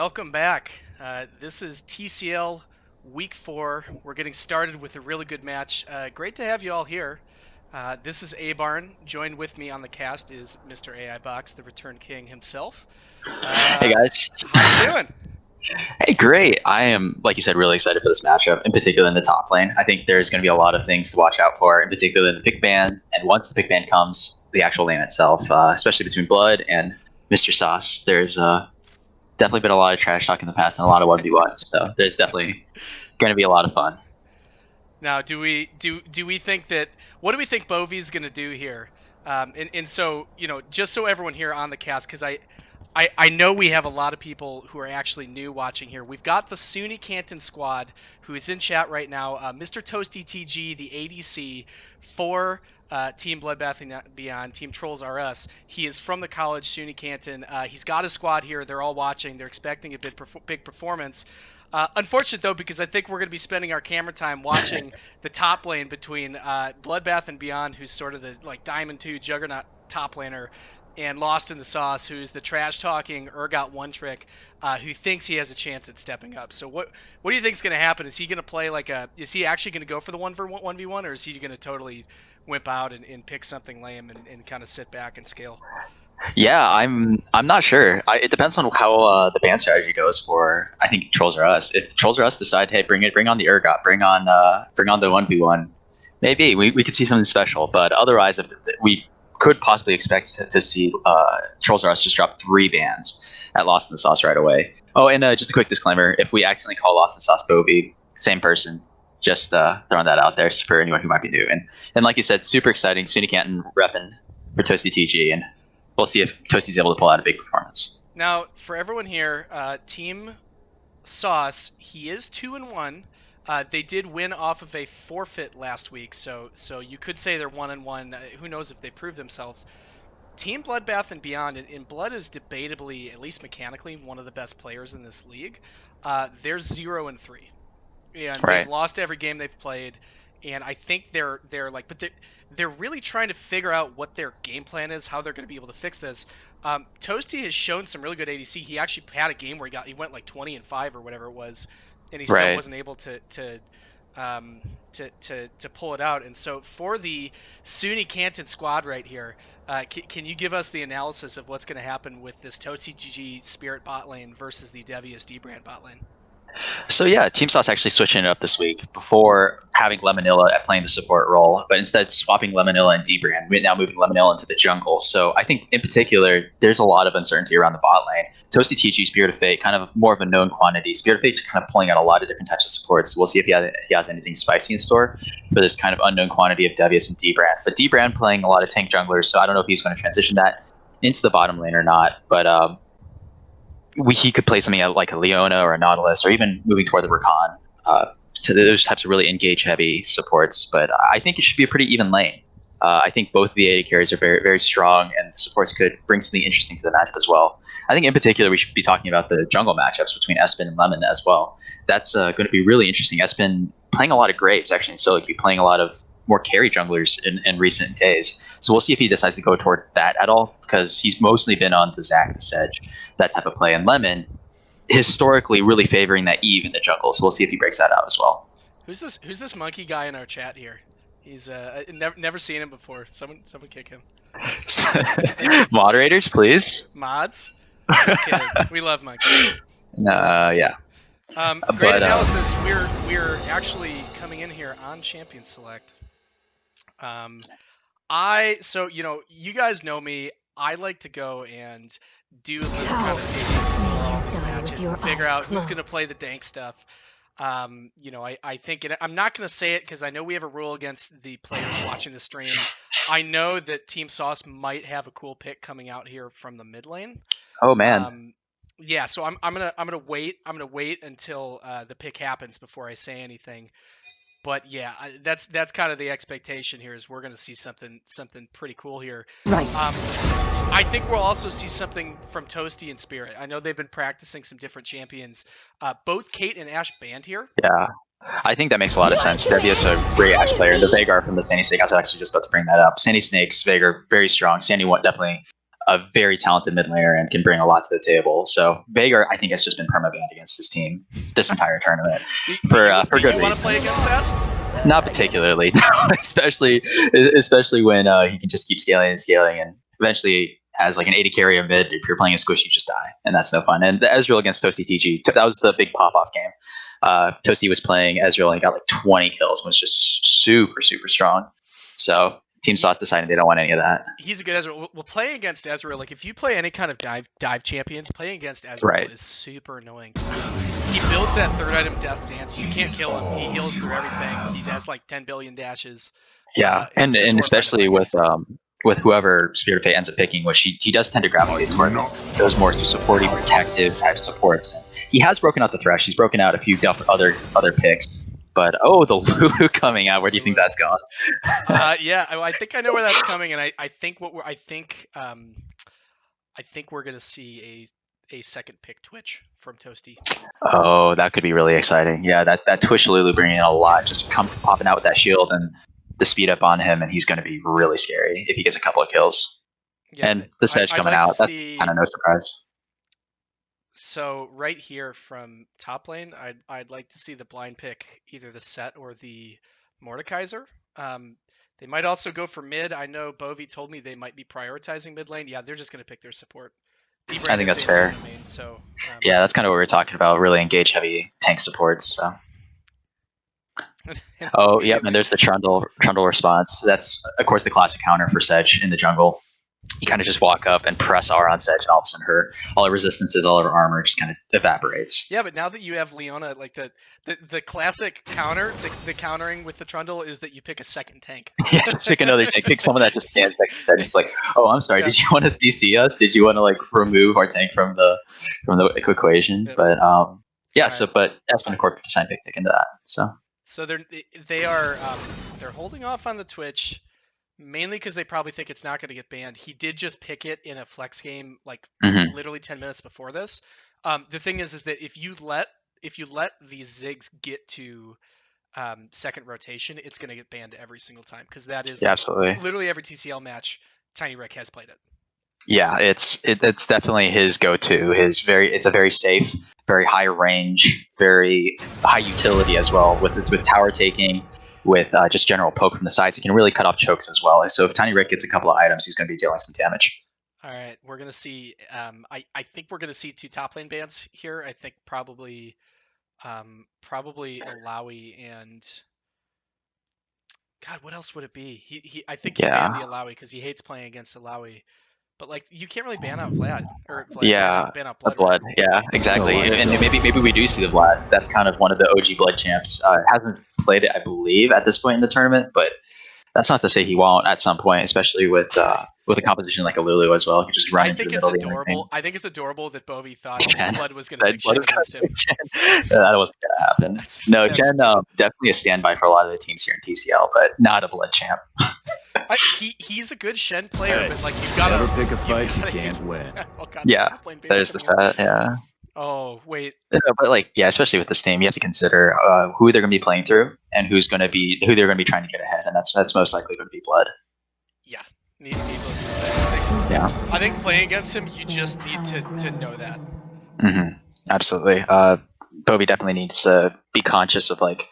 welcome back. This is TCL Week 4. We're getting started with a really good match. Great to have you all here. This is Abarn. Joined with me on the cast is Mr. AIBox, the Return King himself. Hey Uh, guys. how you doing? Hey, great. I am, like you said, really excited for this matchup, in particular in the top lane. I think there's going to be a lot of things to watch out for, in particular in the pick band. And once the pick band comes, the actual lane itself, especially between Blood and Mr. Sauce, there's definitely been a lot of trash talk in the past and a lot of 1v1s. So there's definitely going to be a lot of fun. Now, do we think that what do we think Bovi's going to do here? And so just so everyone here on the cast, because I know we have a lot of people who are actually new watching here. We've got the SUNY Canton squad who is in chat right now. Mr. Toasty TG, the ADC for Team Bloodbath and Beyond, Team Trolls R Us. He is from the college SUNY Canton. He's got a squad here. They're all watching. They're expecting a big performance. Unfortunate though, because I think we're going to be spending our camera time watching the top lane between Bloodbath and Beyond, who's sort of the Diamond 2 Juggernaut top laner, and Lost in the Sauce, who's the trash talking Urgot one trick, who thinks he has a chance at stepping up. So what do you think is going to happen? Is he going to play is he actually going to go for the 1v1, or is he going to totally wimp out and pick something lame and kind of sit back and scale? Yeah, I'm not sure. It depends on how the band strategy goes for. I think Trolls Are Us. If Trolls Are Us decide, hey, bring on the Urgot, bring on the 1v1, maybe we could see something special. But otherwise, if we could possibly expect to see Trolls Are Us just drop 3 bans at Lost in the Sauce right away. Oh, and just a quick disclaimer: if we accidentally call Lost in the Sauce Bovie, same person. Just throwing that out there for anyone who might be new. And like you said, super exciting. SUNY Canton repping for Toasty TG, and we'll see if Toasty's able to pull out a big performance. Now, for everyone here, Team Sauce, he is 2-1. They did win off of a forfeit last week, so you could say they're 1-1. Who knows if they prove themselves? Team Bloodbath and Beyond, and Blood is debatably, at least mechanically, one of the best players in this league. They're 0-3, and they've Right. lost every game they've played. And I think they're really trying to figure out what their game plan is, how they're going to be able to fix this. Toasty has shown some really good ADC. He actually had a game where he went like 20-5 or whatever it was, and he still Right. wasn't able to pull it out. And so for the SUNY Canton squad right here, can you give us the analysis of what's going to happen with this Toasty GG Spirit bot lane versus the Devious D brand bot lane? So yeah, Team Sauce actually switching it up this week before having Lemonilla at playing the support role, but instead swapping Lemonilla and Dbrand. We're now moving Lemonilla into the jungle. So I think in particular, there's a lot of uncertainty around the bot lane. Toasty TG, Spirit of Fate, kind of more of a known quantity. Spirit of Fate's kind of pulling out a lot of different types of supports. We'll see if he has anything spicy in store for this kind of unknown quantity of Devious and Dbrand. But Dbrand playing a lot of tank junglers, so I don't know if he's going to transition that into the bottom lane or not. But he could play something like a Leona or a Nautilus, or even moving toward the Rakan. So those types of really engage heavy supports. But I think it should be a pretty even lane. I think both of the AD carries are very, very strong, and the supports could bring something interesting to the matchup as well. I think in particular we should be talking about the jungle matchups between Espen and Lemon as well. That's going to be really interesting. Espen playing a lot of Graves actually in solo queue, playing a lot of more carry junglers in recent days. So we'll see if he decides to go toward that at all, because he's mostly been on the Zac, the Sedge, that type of play. And Lemon, historically, really favoring that Eve in the jungle. So we'll see if he breaks that out as well. Who's this monkey guy in our chat here? He's never seen him before. Someone kick him. Moderators, please. Mods? Just kidding. We love monkeys. Yeah. Great analysis. We're actually coming in here on Champion Select. So you guys know me. I like to go and do a little kind of digging for all these matches and figure out who's going to play the dank stuff. I think I'm not going to say it because I know we have a rule against the players watching the stream. I know that Team Sauce might have a cool pick coming out here from the mid lane. Oh man. Yeah, so I'm gonna wait. I'm gonna wait until the pick happens before I say anything. But yeah, that's kind of the expectation here is we're gonna see something pretty cool here. Right. I think we'll also see something from Toasty and Spirit. I know they've been practicing some different champions. Both Kate and Ash banned here. Yeah. I think that makes a lot of sense. Devious a great Ash player. The Veigar from the Sandy Snake, I was actually just about to bring that up. Sandy Snakes, Veigar, very strong. Sandy definitely a very talented mid laner and can bring a lot to the table. So Veigar, I think, has just been permabanned against this team this entire tournament for good you want to reason. play against that? Not particularly, especially when he can just keep scaling and scaling, and eventually has like an 80 carry of mid. If you're playing a squish, you just die, and that's no fun. And the Ezreal against Toasty TG, that was the big pop off game. Toasty was playing Ezreal and got like 20 kills, was just super strong. So Team Sauce decided they don't want any of that. He's a good Ezreal. Well, playing against Ezreal, like if you play any kind of dive champions, playing against Ezreal Right. is super annoying. He builds that third item Death Dance. You can't kill him. He heals through everything. He has like 10 billion dashes. Yeah, and especially with whoever Spirit of Fate ends up picking, which he does tend to gravitate toward those more supportive, protective type supports. He has broken out the Thresh. He's broken out a few other picks. But the Lulu coming out. Where do you think that's going? Yeah, I think I know where that's coming, and I think we're gonna see a second pick Twitch from Toasty. Oh, that could be really exciting. Yeah, that Twitch Lulu bringing in a lot, just popping out with that shield and the speed up on him, and he's going to be really scary if he gets a couple of kills. Yeah, and the Sedge coming out, that's kind of no surprise. So right here from top lane, I'd like to see the blind pick either the Set or the Mordekaiser. They might also go for mid. I know Bovie told me they might be prioritizing mid lane. Yeah, they're just going to pick their support. I think that's fair. Main, so, yeah, that's kind of what we were talking about. Really engage heavy tank supports. So. Oh, yeah, and there's the Trundle response. That's, of course, the classic counter for Sedge in the jungle. You kind of just walk up and press R on Sedge, and all of a sudden all her resistances, all of her armor just kind of evaporates. Yeah, but now that you have Leona, like the classic counter to the countering with the Trundle is that you pick a second tank. Yeah, just pick another tank. Pick someone that just stands next to Sedge. It's like, oh, I'm sorry, did you want to CC us? Did you want to like remove our tank from the equation? Yep. But yeah, right. So but Espen Corp decided to pick into that. So they're holding off on the Twitch. Mainly because they probably think it's not going to get banned. He did just pick it in a flex game, like literally 10 minutes before this. The thing is that if you let these Ziggs get to second rotation, it's going to get banned every single time because that is absolutely literally every TCL match. Tiny Rick has played it. Yeah, it's definitely his go-to. It's a very safe, very high range, very high utility as well with tower taking. With just general poke from the sides, he can really cut off chokes as well. So if Tiny Rick gets a couple of items, he's going to be dealing some damage. All right, we're going to see. I think we're going to see 2 top lane bans here. I think probably Alawi and God. What else would it be? I think he banned the Alawi because he hates playing against Alawi. But like you can't really ban out Vlad ban out Blood. Right? Yeah, exactly. And maybe we do see the Vlad. That's kind of one of the OG Blood champs. Hasn't played it, I believe, at this point in the tournament, but that's not to say he won't at some point, especially with a composition like a Lulu as well. He just run into the middle of the adorable. I think it's adorable that Bovie thought Blood was going to pick Shen against him. That wasn't going to happen. Jen definitely a standby for a lot of the teams here in TCL, but not a Blood champ. He's a good Shen player, but like you've got to pick a fight you can't win. Oh, God, yeah, there's the stat. Yeah. Oh wait. But like, yeah, especially with this team, you have to consider who they're going to be playing through and who they're going to be trying to get ahead, and that's most likely going to be Blood. Yeah. Needless to say. Yeah. I think playing against him, you just need to know that. Mm-hmm. Absolutely. Bovie definitely needs to be conscious of like.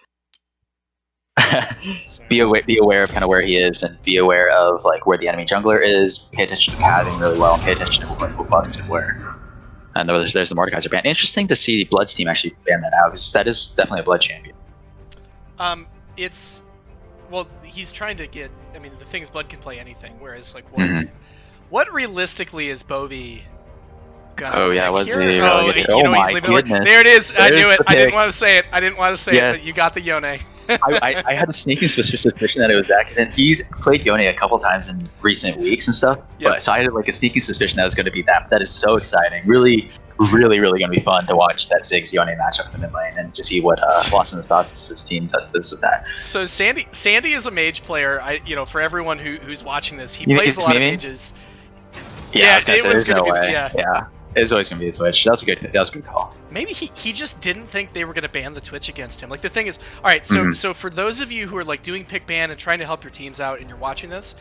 be aware of kind of where he is and be aware of like where the enemy jungler is, pay attention to pathing really well, and pay attention to what bugs and where. And there's the Mordekaiser ban. Interesting to see Blood's team actually ban that out because that is definitely a Blood champion. He's trying to get. I mean, the thing is, Blood can play anything. Whereas, like, what realistically is Bovie gonna? Oh yeah, what's he? Oh my goodness! There it is. I knew it. I didn't want to say it. But you got the Yone. I had a sneaking suspicion that it was that because he's played Yone a couple times in recent weeks and stuff. Yep. But so I had like a sneaking suspicion that was going to be that. That is so exciting. Really going to be fun to watch that Ziggs Yone matchup in the mid lane and to see what Lost in the Sauce's team does with that. So Sandy is a mage player. For everyone who's watching this, he plays a lot of mages. Yeah, I was gonna say, there's no way. Yeah. It's always going to be a Twitch. That was a good call. Maybe he just didn't think they were going to ban the Twitch against him. Like, the thing is, all right, so for those of you who are, like, doing pick ban and trying to help your teams out and you're watching this,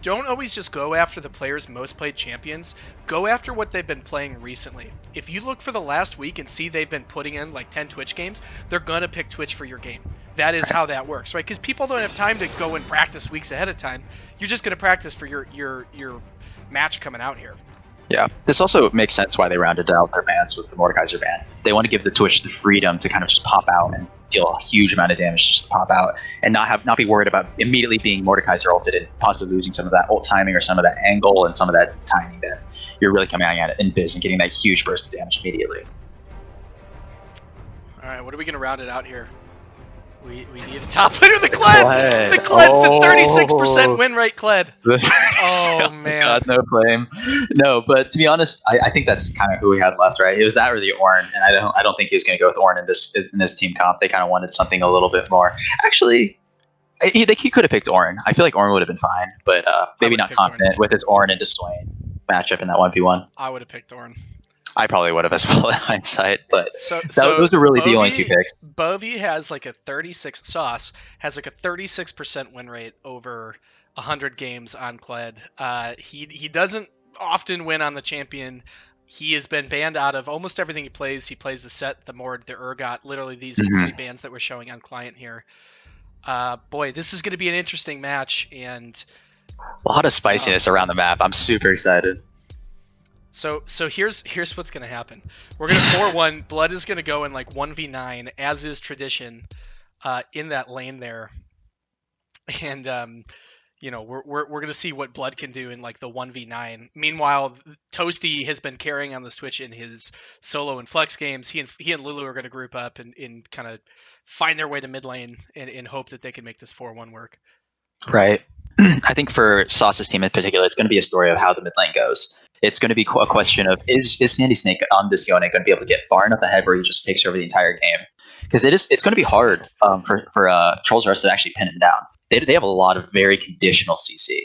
don't always just go after the players' most played champions. Go after what they've been playing recently. If you look for the last week and see they've been putting in like 10 Twitch games, they're gonna pick Twitch for your game. That is Right. how that works, right? Because people don't have time to go and practice weeks ahead of time. You're just gonna practice for your match coming out here. Yeah, this also makes sense why they rounded out their bans with the Mordekaiser ban. They want to give the Twitch the freedom to kind of just pop out and deal a huge amount of damage just to pop out, and not be worried about immediately being Mordekaiser ulted and possibly losing some of that ult timing or some of that angle and some of that timing that you're really coming at it in biz and getting that huge burst of damage immediately. All right, what are we gonna round it out here? We need a top laner. The Kled, the Oh. 36% win rate Kled. Oh man, God, no flame, no. But to be honest, I think that's kind of who we had left, right? It was that or the Ornn, and I don't think he was going to go with Ornn in this team comp. They kind of wanted something a little bit more. Actually, he could have picked Ornn. I feel like Ornn would have been fine, but maybe not confident with his Ornn and Deswain matchup in that 1v1. I would have picked Ornn. I probably would have as well in hindsight, but so those are really Bovie, the only two picks. Bovie has like a 36% win rate over 100 games on Kled. He doesn't often win on the champion. He has been banned out of almost everything he plays. He plays the Set, the Mord, the Urgot. Literally, these are 3 bans that we're showing on client here. Boy, this is going to be an interesting match, and a lot of spiciness around the map. I'm super excited. So here's what's gonna happen. We're gonna 4-1. Blood is gonna go in like 1v9, as is tradition, in that lane there, and we're gonna see what Blood can do in like the 1v9. Meanwhile, Toasty has been carrying on the Twitch in his solo and flex games. He and Lulu are gonna group up and kind of find their way to mid lane and hope that they can make this 4-1 work. Right. I think for Sauce's team in particular, it's going to be a story of how the mid lane goes. It's going to be a question of is Sandy Snake on this Yone going to be able to get far enough ahead where he just takes over the entire game? Because it's going to be hard for Trolls Rust to actually pin him down. They have a lot of very conditional CC.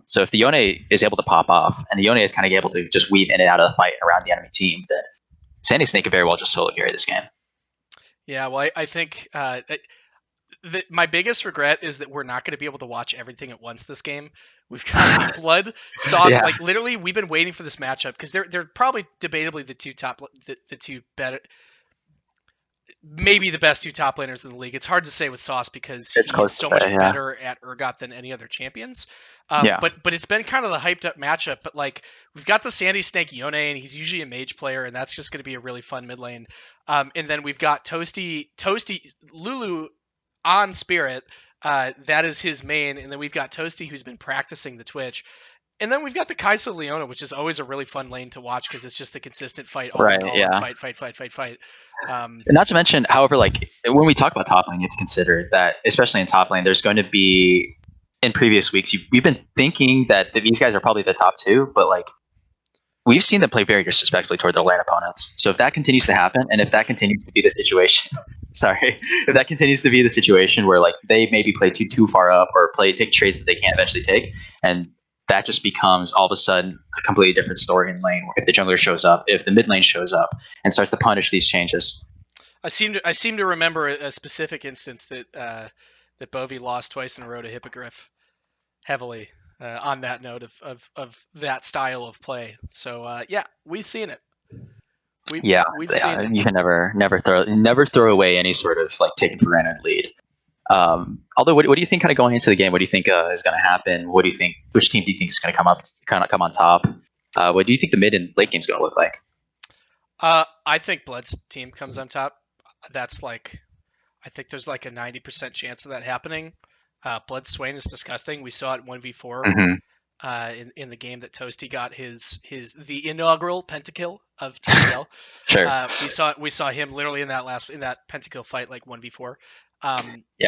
So if the Yone is able to pop off and the Yone is kind of able to just weave in and out of the fight around the enemy team, then Sandy Snake could very well just solo carry this game. Yeah, well, I think my biggest regret is that we're not going to be able to watch everything at once this game. We've got Blood, Sauce, like literally we've been waiting for this matchup because they're probably debatably the two better, maybe the best 2 top laners in the league. It's hard to say with Sauce because he's so much better at Urgot than any other champions. But it's been kind of the hyped up matchup. But like we've got the Sandy Snake Yone, and he's usually a mage player, and that's just going to be a really fun mid lane. And then we've got Toasty Lulu on Spirit. That is his main, and then we've got Toasty who's been practicing the Twitch. And then we've got the Kai'Sa Leona, which is always a really fun lane to watch because it's just a consistent fight, fight. And not to mention, however, like when we talk about top lane, you have to consider that, especially in top lane, there's going to be in previous weeks we've been thinking that these guys are probably the top 2, but like we've seen them play very disrespectfully toward their lane opponents. So if that continues to happen, and if that continues to be the situation, if that continues to be the situation where like they maybe play too far up or take trades that they can't eventually take, and that just becomes all of a sudden a completely different story in lane. If the jungler shows up, if the mid lane shows up and starts to punish these changes. I seem to remember a specific instance that that Bovie lost twice in a row to Hippogriff heavily on that note of that style of play. So yeah, we've seen it. We've seen it. You can never throw away any sort of like taken for granted lead. Although, what do you think kind of going into the game? What do you think is going to happen? What do you think? Which team do you think is going to come on top? What do you think the mid and late game is going to look like? I think Blood's team comes on top. That's like, I think there's like a 90% chance of that happening. Blood Swain is disgusting. We saw it 1v4 in the game that Toasty got the inaugural pentakill of TCL. Sure. We saw him literally in that pentakill fight like 1v4.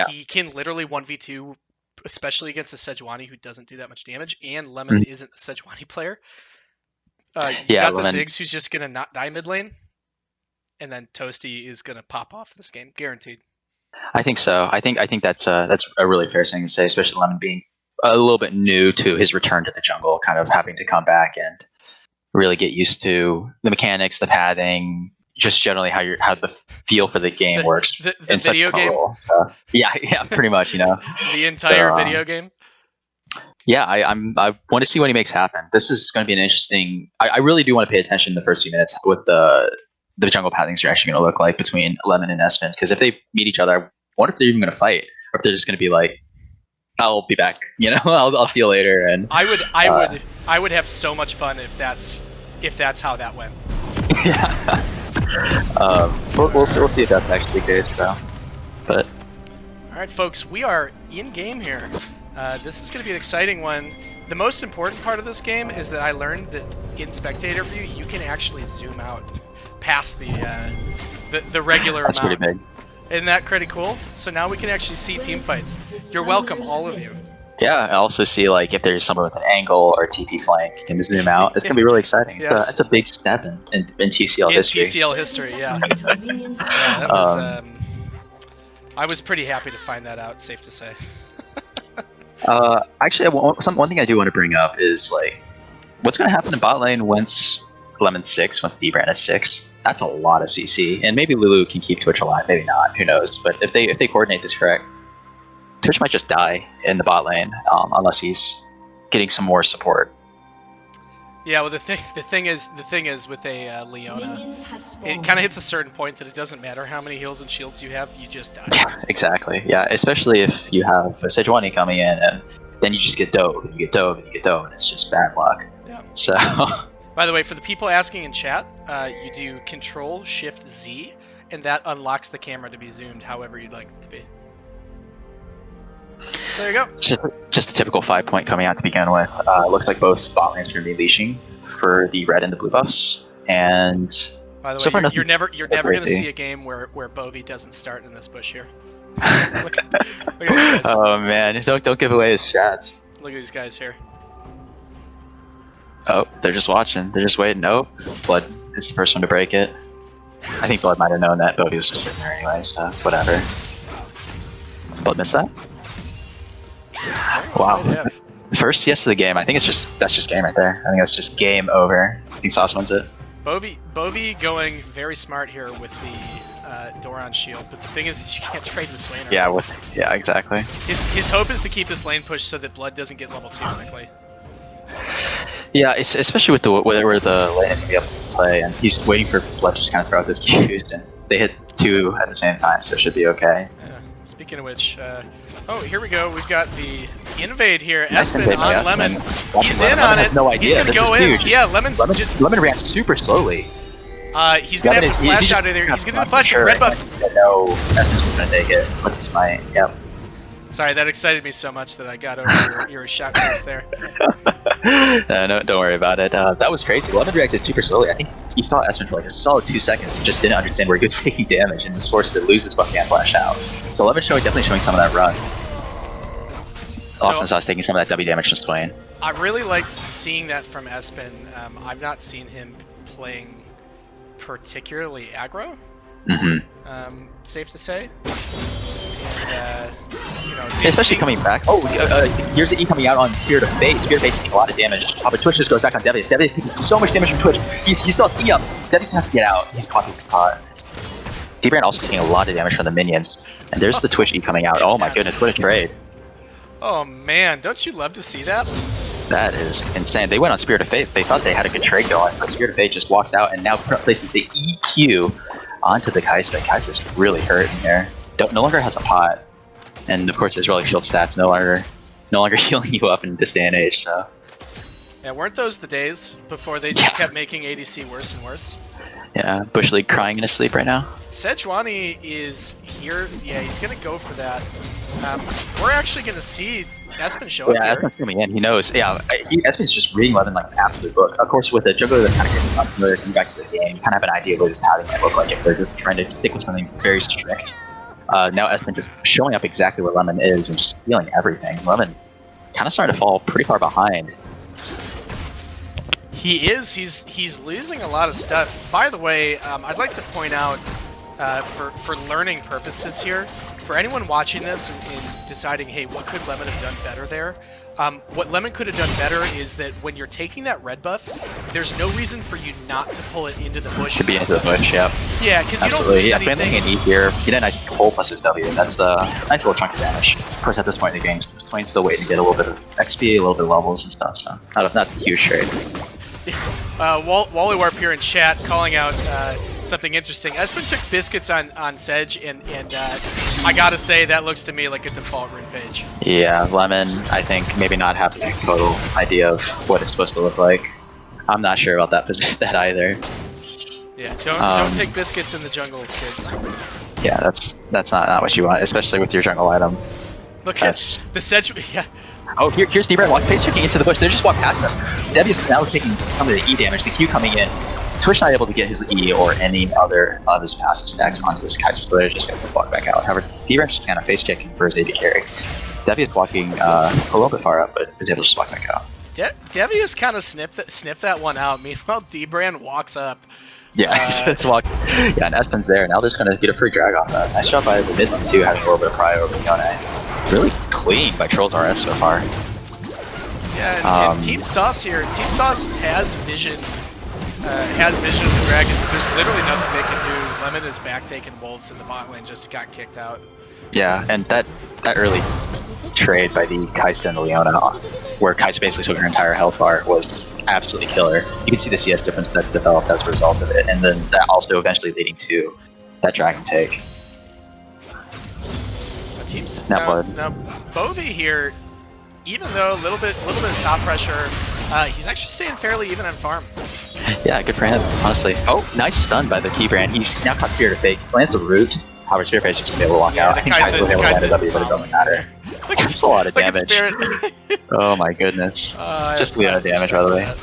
He can literally 1v2, especially against a Sejuani who doesn't do that much damage, and Lemon isn't a Sejuani player. You got the Ziggs who's just gonna not die mid lane, and then Toasty is gonna pop off this game, guaranteed. I think so. I think that's a really fair thing to say, especially Lemon being a little bit new to his return to the jungle, kind of having to come back and really get used to the mechanics, the pathing, just generally how the feel for the game works. The video game. So, yeah, pretty much. The entire video game. Yeah, I want to see what he makes happen. This is going to be an interesting. I really do want to pay attention in the first few minutes with the jungle pathings are actually going to look like between Lemon and Espen. Because if they meet each other, I wonder if they're even going to fight, or if they're just going to be like, "I'll be back," I'll see you later. And I would have so much fun if that's how that went. yeah, we'll see if that's actually the case, though. But All right, folks, we are in game here. This is going to be an exciting one. The most important part of this game is that I learned that in spectator view you can actually zoom out past the regular that's amount. pretty big. Isn't that pretty cool? So now we can actually see team fights. You're welcome, all of you. Yeah, I also see like if there's someone with an angle or a TP flank, you can zoom out. It's gonna be really exciting. Yes. It's a big step in TCL history. In TCL history, yeah. Yeah, that was. I was pretty happy to find that out. Safe to say. Actually, one thing I do want to bring up is like, what's going to happen in bot lane once Lemon's 6, once Dbrand is 6? That's a lot of CC, and maybe Lulu can keep Twitch alive, maybe not, who knows? But if they coordinate this correct, Twitch might just die in the bot lane unless he's getting some more support. Yeah, well, the thing is with a Leona, it kind of hits a certain point that it doesn't matter how many heals and shields you have, you just die. Yeah, exactly. Yeah, especially if you have a Sejuani coming in, and then you just get dove, and you get dove, and you get dove, and it's just bad luck. Yeah. So. By the way, for the people asking in chat, you do Control-Shift-Z, and that unlocks the camera to be zoomed however you'd like it to be. So there you go. Just a typical 5-point coming out to begin with. Looks like both bot lanes are going to be leashing for the red and the blue buffs. And by the way, so you're never going to see a game where Bovie doesn't start in this bush here. Look at these guys. Oh man, don't give away his strats. Look at these guys here. Oh, they're just watching. They're just waiting. Oh, Blood is the first one to break it. I think Blood might have known that Bovie was just sitting there anyway, so it's whatever. Does Blood miss that? Wow. First CS of the game. I think that's just game right there. I think that's just game over. I think Sauce wins it. Bovie going very smart here with the Doran shield, but the thing is you can't trade this laner. Yeah, exactly. His hope is to keep this lane push so that Blood doesn't get level 2 quickly. Yeah, especially with where the lane is going to be able to play, and he's waiting for Blood to just kind of throw out this Qs, and they hit 2 at the same time, so it should be okay. Yeah. Speaking of which, oh, here we go. We've got the invade here. Nice Espen invade by on Espen. Lemon. He's Lemon in on has it. no idea. He's gonna This go is in. huge. Yeah, Lemon reacts super slowly. He's gonna have to flash out of there. He's gonna do the flash with red buff. No, Espen's just gonna take it. What's my yep. Sorry, that excited me so much that I got over your shot face there. No, don't worry about it. That was crazy. Lemon reacted super slowly. I think he saw Espen for like a solid 2 seconds and just didn't understand where he was taking damage and was forced to lose his buff and flash out. So Lemon definitely showing some of that rust. Austin Sauce taking some of that W damage from Swain. I really liked seeing that from Espen. I've not seen him playing particularly aggro. Safe to say. And, especially coming back. Oh, here's the E coming out on Spirit of Fate. Spirit of Fate taking a lot of damage. But Twitch just goes back on Devious. Devious taking so much damage from Twitch. He's still E up. Devious has to get out. He's caught his spot. Dbrand also taking a lot of damage from the minions. And there's the Twitch E coming out. Oh my goodness, what a trade. Oh man, don't you love to see that? That is insane. They went on Spirit of Fate. They thought they had a good trade going, but Spirit of Fate just walks out and now places the EQ onto the Kai'Sa. Kai'Sa's really hurting here. No longer has a pot. And of course his relic shield stats no longer healing you up in this day and age, so. Yeah, weren't those the days before they just kept making ADC worse and worse? Yeah, Bush League crying in his sleep right now. Sejuani is here. Yeah, he's going to go for that. We're actually going to see Espen show up here. Yeah, Espen's coming in. He knows. Yeah, Espen's just reading Levin like an absolute book. Of course, with a jungler that's kind of getting unfamiliar coming back to the game, you kind of have an idea of what his pattern might look like if they're just trying to stick with something very strict. Now Espen just showing up exactly where Lemon is and just stealing everything. Lemon kind of starting to fall pretty far behind. He is. He's losing a lot of stuff. By the way, I'd like to point out, for learning purposes here, for anyone watching this and deciding, hey, what could Lemon have done better there? What Lemon could have done better is that when you're taking that red buff, there's no reason for you not to pull it into the bush. To be into the bush, yep. Yeah, because you don't Absolutely. lose Yeah, anything. failing an E here, get a nice pull plus his W. That's a nice little chunk of damage. Of course, at this point in the game, Swain's still waiting to get a little bit of XP, a little bit of levels and stuff, so not a huge trade. Wally Warp here in chat calling out something interesting. Espen took biscuits on Sedge, and I gotta say that looks to me like a default rune page. Yeah, Lemon, I think maybe not having a total idea of what it's supposed to look like. I'm not sure about that either. Yeah, don't take biscuits in the jungle, kids. Yeah, that's not what you want, especially with your jungle item. Look at the Sedge. Yeah. Oh, here's D-Brand face checking into the bush. They just walked past them. Debbie is now taking some of the E damage. The Q coming in. Twitch not able to get his E or any other of his passive stacks onto this Kai'Sa, so they're just able to walk back out. However, D-Brand just kind of face checking for his AD carry. Debbie is walking a little bit far up, but is able to just walk back out. Debbie has kind of sniffed that one out. Meanwhile, D-Brand walks up. Yeah, just walked. Yeah, and Espen's there. Now they're just gonna get a free drag on that. Nice job by the mid lane too, having a little bit of prio over Yone. Really clean by Trolls RS so far. Yeah, and Team Sauce here. Team Sauce has vision. Has vision of the dragon. There's literally nothing they can do. Lemon is back taking wolves, and the bot lane just got kicked out. Yeah, and that early trade by the Kai'Sa and Leona, where Kai'Sa basically took her entire health bar, was absolutely killer. You can see the CS difference that's developed as a result of it, and then that also eventually leading to that dragon take. Now Bovie here, even though a little bit of top pressure, he's actually staying fairly even on farm. Yeah, good for him, honestly. Oh, nice stun by the Keybrand. He's now caught Spirit of Fate. Lands the root. However, Spirit of Fate's just gonna be able to walk out. I think Kai'Sa was able to land a W, but it doesn't matter. That's a lot of damage. Oh my goodness. Just Leona damage, by the way.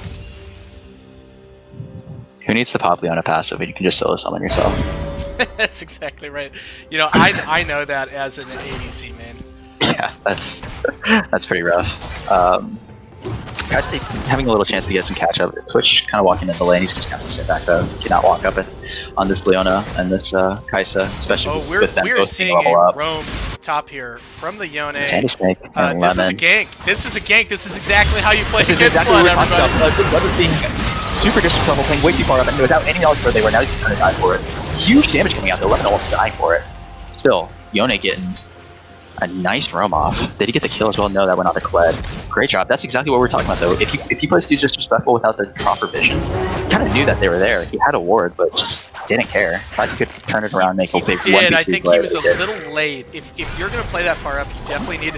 Who needs the pop Leona passive when you can just solo summon yourself? That's exactly right. You know, I know that as an ADC main. Yeah, that's pretty rough. Kai'Sa having a little chance to get some catch up. Twitch kind of walking in the lane. He's just kind of sit back though. He cannot walk up it on this Leona and this Kai'Sa, especially with them we're both seeing level a up. roam top here from the Yone. Sandy Snake and this is a Lemon. gank. This is a gank. This is exactly how you play This is against exactly Blood, what we're talking everybody. about. Blood was being super disrespectful, playing way too far up, and without any knowledge where they were, now he's trying to die for it. Huge damage coming out, though. Lemon almost dying for it. Still, Yone getting a nice roam off. Did he get the kill as well? No, that went on to Kled. Great job. That's exactly what we're talking about, though. If he plays too disrespectful without the proper vision, kind of knew that they were there. He had a ward, but just didn't care. Thought he could turn it around and make a big 1v2 I think play. he was a little late. If you're gonna play that far up, you definitely need.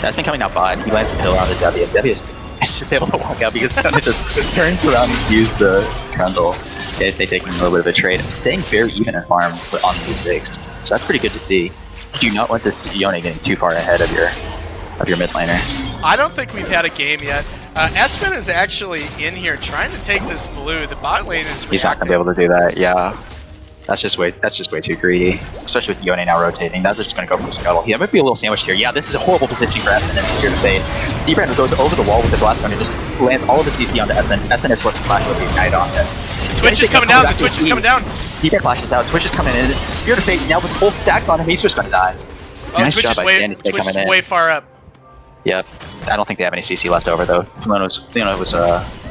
That's been coming out bot. He lands the kill on the W. W is just able to walk out because it just turns around and uses the trundle. Stay taking a little bit of a trade and staying very even at farm on the stakes. So that's pretty good to see. Do not want this Yone getting too far ahead of your mid laner. I don't think we've had a game yet. Espen is actually in here trying to take this blue. The bot lane is. He's not gonna be able to do that. Yeah, that's just way too greedy. Especially with Yone now rotating. Now they're just gonna go for the scuttle. Yeah, might be a little sandwiched here. Yeah, this is a horrible position for Espen and Spirit of Fate. D-Brand goes over the wall with the blast gun and just lands all of his CC onto Espen. Espen is working flash with the ignite on him. Twitch is coming down. The Twitch is coming down. D-Brand flashes out. Twitch is coming in. Spirit of Fate now with full stacks on him. He's just gonna die. Oh, Nice Twitch job is by way, Sandy Snake coming in. way far up. Yep. I don't think they have any CC left over though. Leona was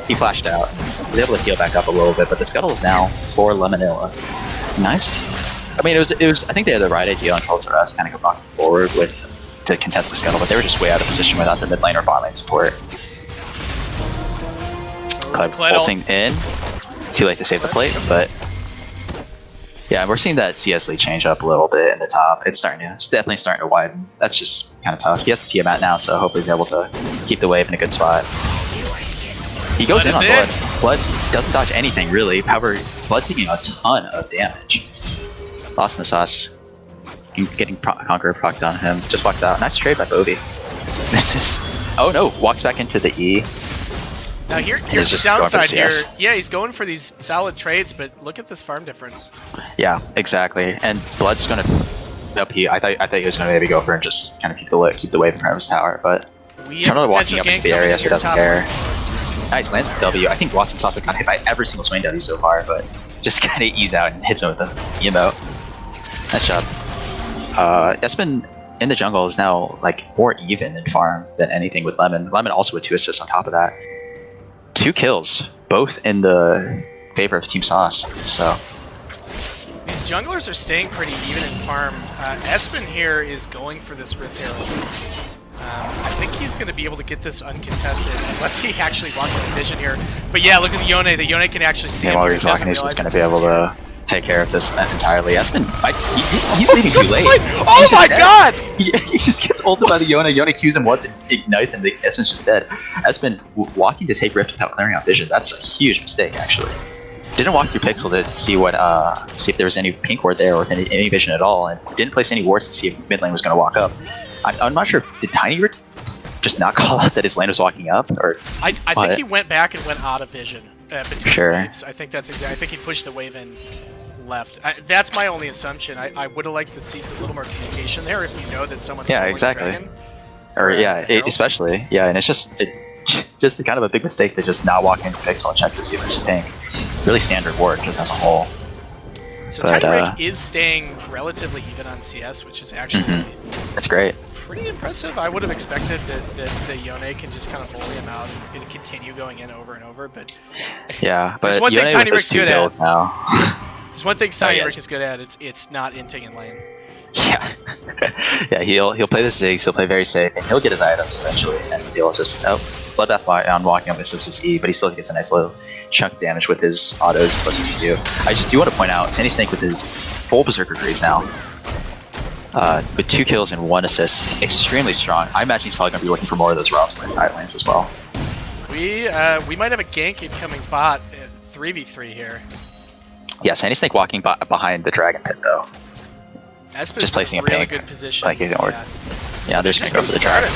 he flashed out. Was able to heal back up a little bit, but the scuttle is now for Lemonilla. Nice. I mean, it was. I think they had the right idea on Trolls RS, kind of go back and forward to contest the scuttle, but they were just way out of position without the mid lane or bot lane support. Kled bolting in. Too late to save the plate, but yeah, we're seeing that CS lead change up a little bit in the top. It's definitely starting to widen. That's just kind of tough. He has the Tiamat now, so hopefully he's able to keep the wave in a good spot. He goes in on Blood. Blood doesn't dodge anything really. However, Blood's taking a ton of damage. Lost in the sauce. Getting Conqueror procced on him. Just walks out. Nice trade by Bovie. This is. Oh no! Walks back into the E. Now here's the downside here. Yeah, he's going for these solid trades, but look at this farm difference. Yeah, exactly. And Blood's gonna. Nope. I thought he was gonna maybe go for and just kind of keep the wave in front of his tower, but Trundle walking up into the area, so he doesn't care. Nice, lands the W. I think Lost in Sauce got hit by every single Swain W so far, but just kind of ease out and hits him with the emote. Nice job. Espen in the jungle is now like more even in farm than anything with Lemon. Lemon also with 2 assists on top of that. 2 kills, both in the favor of Team Sauce. So these junglers are staying pretty even in farm. Espen here is going for this Rift Herald. I think he's going to be able to get this uncontested, unless he actually wants a vision here. But yeah, look at the Yone. The Yone can actually see him. While he's walking, he's just going to be able to take care of this entirely. Espen, he's leaving too late. Oh my god! He just gets ulted by the Yone. Yone cues him once and ignites, and Espen's just dead. Espen walking to take Rift without clearing out vision. That's a huge mistake, actually. Didn't walk through Pixel to see see if there was any pink ward there or any vision at all, and didn't place any wards to see if mid lane was going to walk up. I'm not sure. Did Tiny Rick just not call out that his lane was walking up, or I think he went back and went out of vision between waves. I think that's exactly. I think he pushed the wave in left. That's my only assumption. I would have liked to see a little more communication there if you know that someone's exactly. Dragon, or especially and it's just kind of a big mistake to just not walk into Pixel and check to see if there's pink. Really standard ward just as a whole. So Tiny Rick is staying relatively even on CS, which is actually that's great. Pretty impressive. I would have expected that the Yone can just kind of bully him out and continue going in over and over, but yeah, but there's one thing Tiny Rick's good at. Now. There's one thing Tiny Rick is good at. It's not inting in lane. Yeah, yeah. He'll play the Ziggs. He'll play very safe, and he'll get his items eventually, and he'll just Bloodbath on walking up assists his E, but he still gets a nice little chunk of damage with his autos plus his Q. I just do want to point out Sandy Snake with his full Berserker Greaves now. With 2 kills and 1 assist, extremely strong. I imagine he's probably going to be looking for more of those roams in the side lanes as well. We might have a gank incoming bot at 3v3 here. Yeah, Sandy Snake walking behind the Dragon Pit though. Espen's just placing a really pink, good position. like yeah, they're just going to go for the Dragon.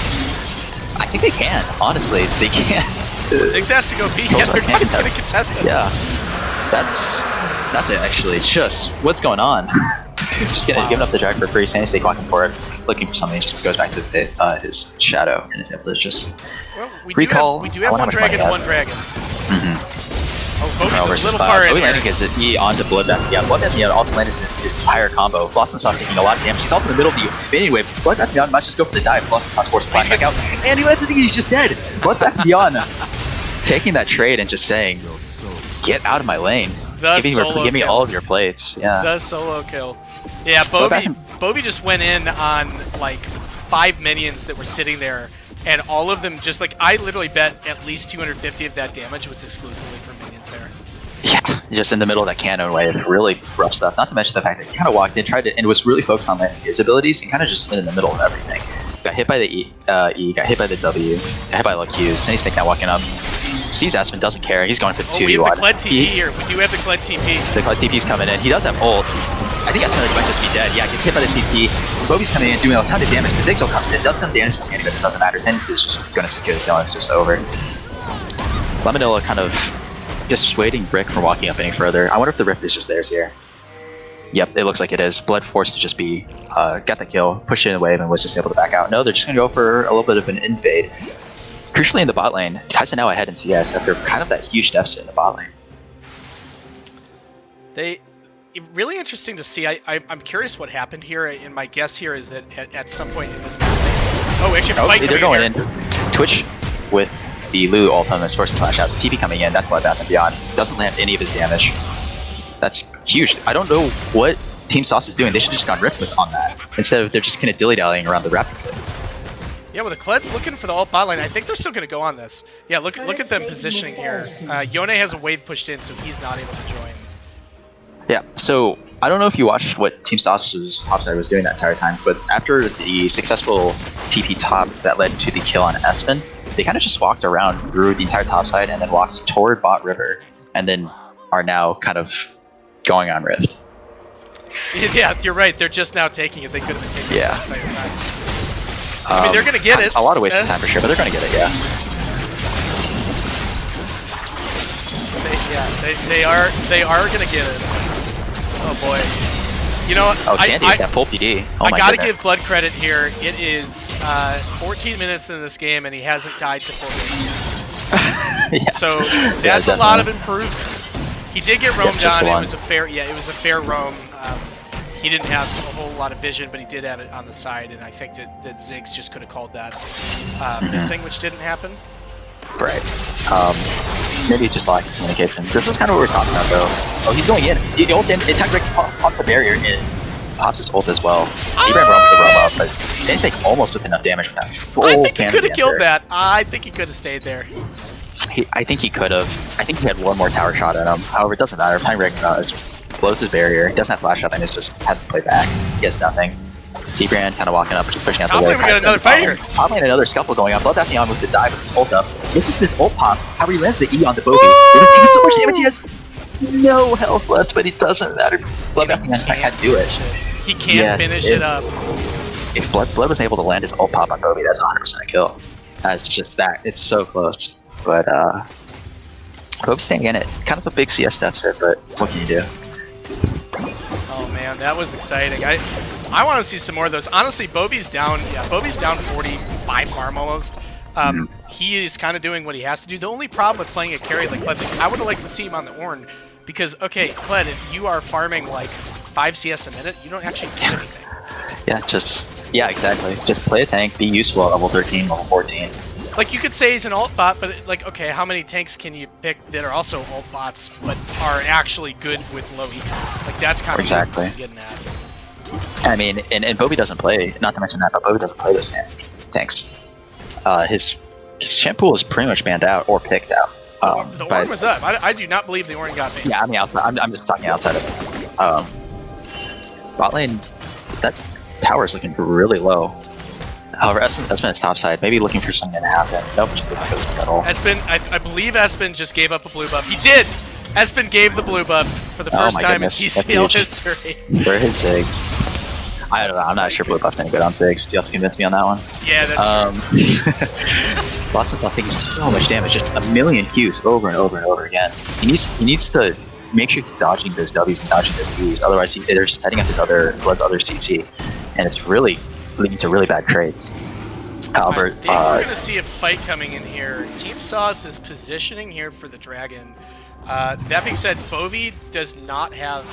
I think they can. Honestly, they can. Ziggs has to go B. Yeah, they're not going to contest it. Yeah, that's it. Actually, it's just what's going on. Just giving up the Dragon for free. Sandy Snake walking forward, looking for something. He just goes back to his shadow and is able to just recall. We do have one dragon and one dragon. Oh, Bobby's a little far in. Bobby landing his E onto Bloodbath. Yeah, Bloodbath Beyond also landed his entire combo. Lost and Sauce taking a lot of damage. He's also in the middle of the minion wave. Bloodbath Beyond might just go for the dive. Lost and Sauce forces flash back out. And he lands his E, he's just dead. Bloodbath Beyond taking that trade and just saying, get out of my lane. Give me all of your plates. Yeah. The solo kill. Yeah, Bobby just went in on like 5 minions that were sitting there, and all of them just like, I literally bet at least 250 of that damage was exclusively for minions there. Yeah, just in the middle of that cannon wave, really rough stuff. Not to mention the fact that he kind of walked in, tried to, and was really focused on landing his abilities, and kind of just slid in the middle of everything. Got hit by the E, got hit by the W, got hit by the Q. Sandy Snake now walking up. Sees Espen, doesn't care. He's going for the 2v1. We have the Kled TP here. We do have the Kled TP. The Kled TP's coming in. He does have ult. I think Espen might just be dead. Yeah, gets hit by the CC. Bobby's coming in, doing a ton of damage. The Ziggs comes in, does some damage to Sandy, but it doesn't matter. Sandy is just going to secure the kill, and it's just over. Lemonilla kind of dissuading Brick from walking up any further. I wonder if the Rift is just theirs here. Yep, it looks like it is. Blood forced to just be, got the kill, pushed in the wave, and was just able to back out. No, they're just going to go for a little bit of an invade. Crucially in the bot lane, Kai'Sa now ahead in CS after kind of that huge deficit in the bot lane. Really interesting to see. I'm curious what happened here, and my guess here is that at some point in this match... Oh, actually, they're going in. Twitch with the Lu ult on this first flash out. The TP coming in, that's Bloodbath and Beyond. Doesn't land any of his damage. That's huge. I don't know what Team Sauce is doing. They should have just gone Rift on that, instead of they're just kind of dilly-dallying around the rapid pit. Yeah, well, the Kled's looking for the ult bot lane. I think they're still going to go on this. Yeah, look at them positioning here. Yone has a wave pushed in, so he's not able to join. Yeah, so I don't know if you watched what Team Sauce's topside was doing that entire time, but after the successful TP top that led to the kill on Espen, they kind of just walked around through the entire topside and then walked toward bot river, and then are now kind of going on Rift. Yeah, you're right. They're just now taking it. They could have been taking it the entire time. I mean, they're going to get it. A lot of wasted time for sure, but they're going to get it, yeah. They are going to get it. Oh, boy. You know what? Oh, Sandy with that full PD. Oh, I got to give Blood credit here. It is 14 minutes in this game, and he hasn't died to 4 minutes yet. So that's a lot of improvement. He did get roamed on. It was a fair roam. he didn't have a whole lot of vision, but he did have it on the side, and I think that Ziggs just could have called that missing, which didn't happen. Right. Maybe just lack of communication. This is kind of what we're talking about, though. Oh, he's going in. He ults in. It pops the barrier in. Pops his ult as well. T-Brand roams the roam up, but Sandy's almost with enough damage with that full I think he cannon could have killed enter. that. I think he could have stayed there. I think he could have. I think he had one more tower shot in him. However, it doesn't matter. Time Rick blows his barrier. He doesn't have flash up and it just has to play back. He has nothing. T-Brand kind of walking up, just pushing out the way. We got another fight here. Top lane, another scuffle going on. Blood Daphne on with the dive with his ult up. Misses his ult pop. However, he lands the E on the Bogey. He's taking so much damage. He has no health left, but it doesn't matter. Blood Daphne can't do it. He can't finish it up. If Blood was able to land his ult pop on Bogey, that's 100% a kill. That's just that. It's so close. But Bogey's staying in it. Kind of a big CS deficit, but what can you do? Oh man, that was exciting. I want to see some more of those. Honestly, Bobby's down. Yeah, Bobby's down 45 farm almost. He is kind of doing what he has to do. The only problem with playing a carry like Kled, I would have liked to see him on the Ornn, because okay, Kled, if you are farming like 5 CS a minute, you don't actually do anything. Yeah, exactly. Just play a tank, be useful at level 13, level 14. Like, you could say he's an ult bot, but like, okay, how many tanks can you pick that are also ult bots, but are actually good with low eco? Like, that's kind of exactly what I'm getting at. I mean, and Bobby doesn't play, not to mention that, but Bobby doesn't play those tanks. His shampoo is pretty much banned out, or picked out. The Ornn was up. I do not believe the Ornn got banned. Yeah, I mean, I'm just talking outside of it. Bot lane, that tower is looking really low. However, Espen is topside, maybe looking for something to happen. Nope, just looking for this middle. Espen, I believe Espen just gave up a blue buff. He did! Espen gave the blue buff for the first time in TCL history. For his Ziggs. I don't know, I'm not sure blue buff's any good on Ziggs. Do you have to convince me on that one? Yeah, that's true. Lots of stuff taking so much damage, just a million Qs over and over and over again. He needs to make sure he's dodging those Ws and dodging those E's, otherwise they're setting up Blood's other CT, and it's really leading to really bad trades. However, I think we're going to see a fight coming in here. Team Sauce is positioning here for the Dragon. That being said, Bovie does not have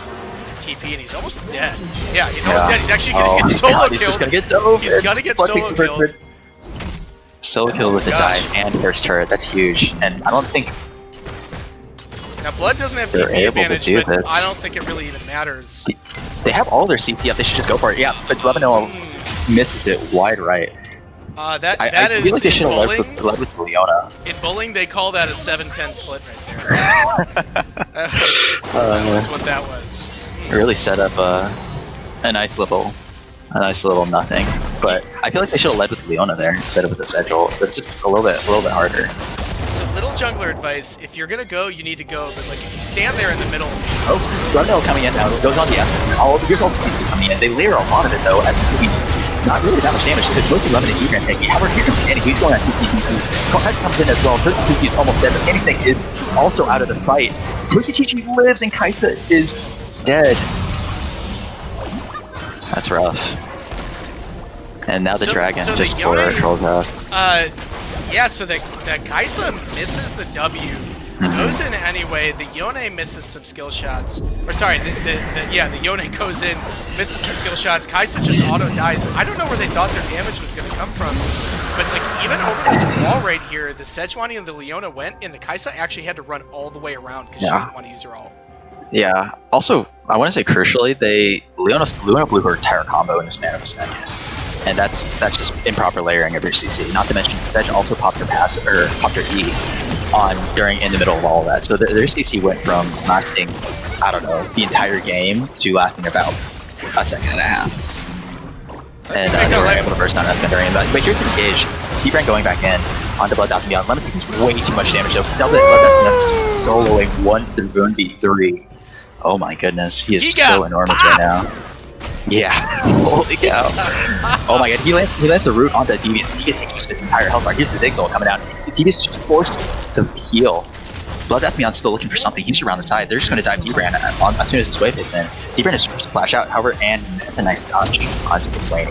TP, and he's almost dead. Yeah, he's almost dead. He's actually going to get solo killed. He's just going to get dove. He's going to get solo killed. Solo kill with the dive and first turret. That's huge, and I don't think now Blood doesn't have they're TP able advantage, to do but this. I don't think it really even matters. They have all their CP up. They should just go for it. Yeah, but Lebanon misses it wide right. I feel like they should have led with Leona. In bowling, they call that a 7-10 split right there. That was what that was. Really set up a nice little nothing. But I feel like they should have led with Leona there instead of with the Sedgel. That's just a little bit harder. So little jungler advice: if you're gonna go, you need to go. But like, if you stand there in the middle. Oh, Rundell coming in now. It goes on the Aspen. Here's all the pieces coming in. They layer a lot of it though. As not really that much damage. It's mostly Lemon and Egran taking. However, here comes Sandy. He's going on 2 CP. Kai's comes in as well. Toasty TG is almost dead, but Sandy Snake is also out of the fight. Toasty TG lives and Kaisa is dead. That's rough. And now the dragon just trolls out. Yeah, so that Kaisa misses the W. Goes in anyway. The Yone misses some skill shots. Or sorry, the Yone goes in, misses some skill shots. Kaisa just auto dies. I don't know where they thought their damage was going to come from. But like, even over this wall right here, the Sejuani and the Leona went, and the Kaisa actually had to run all the way around because she didn't want to use her ult. Yeah. Also, I want to say crucially, Leona blew her entire combo in the span of a second. And that's just improper layering of your CC. Not to mention, Sedge also popped her E in the middle of all of that. So their CC went from lasting, I don't know, the entire game to lasting about a second and a half. And they were able to burst down Espen during that. But here's the engage. T-Brand going back in onto Blood Daphne Beyond. Lemon taking way too much damage. So Blood Daphne soloing 1-3. Oh my goodness, he is so enormous right now. Yeah, holy cow. Oh my god, he lands the root onto Devious. Devious takes his entire health bar. Here's the Ziggs ult coming out. Devious is just forced to heal. Blood Daphne Beyond's still looking for something. He's around the side. They're just going to dive T-Brand as soon as his wave hits in. T-Brand is forced to flash out, however, and a nice dodge onto this wave.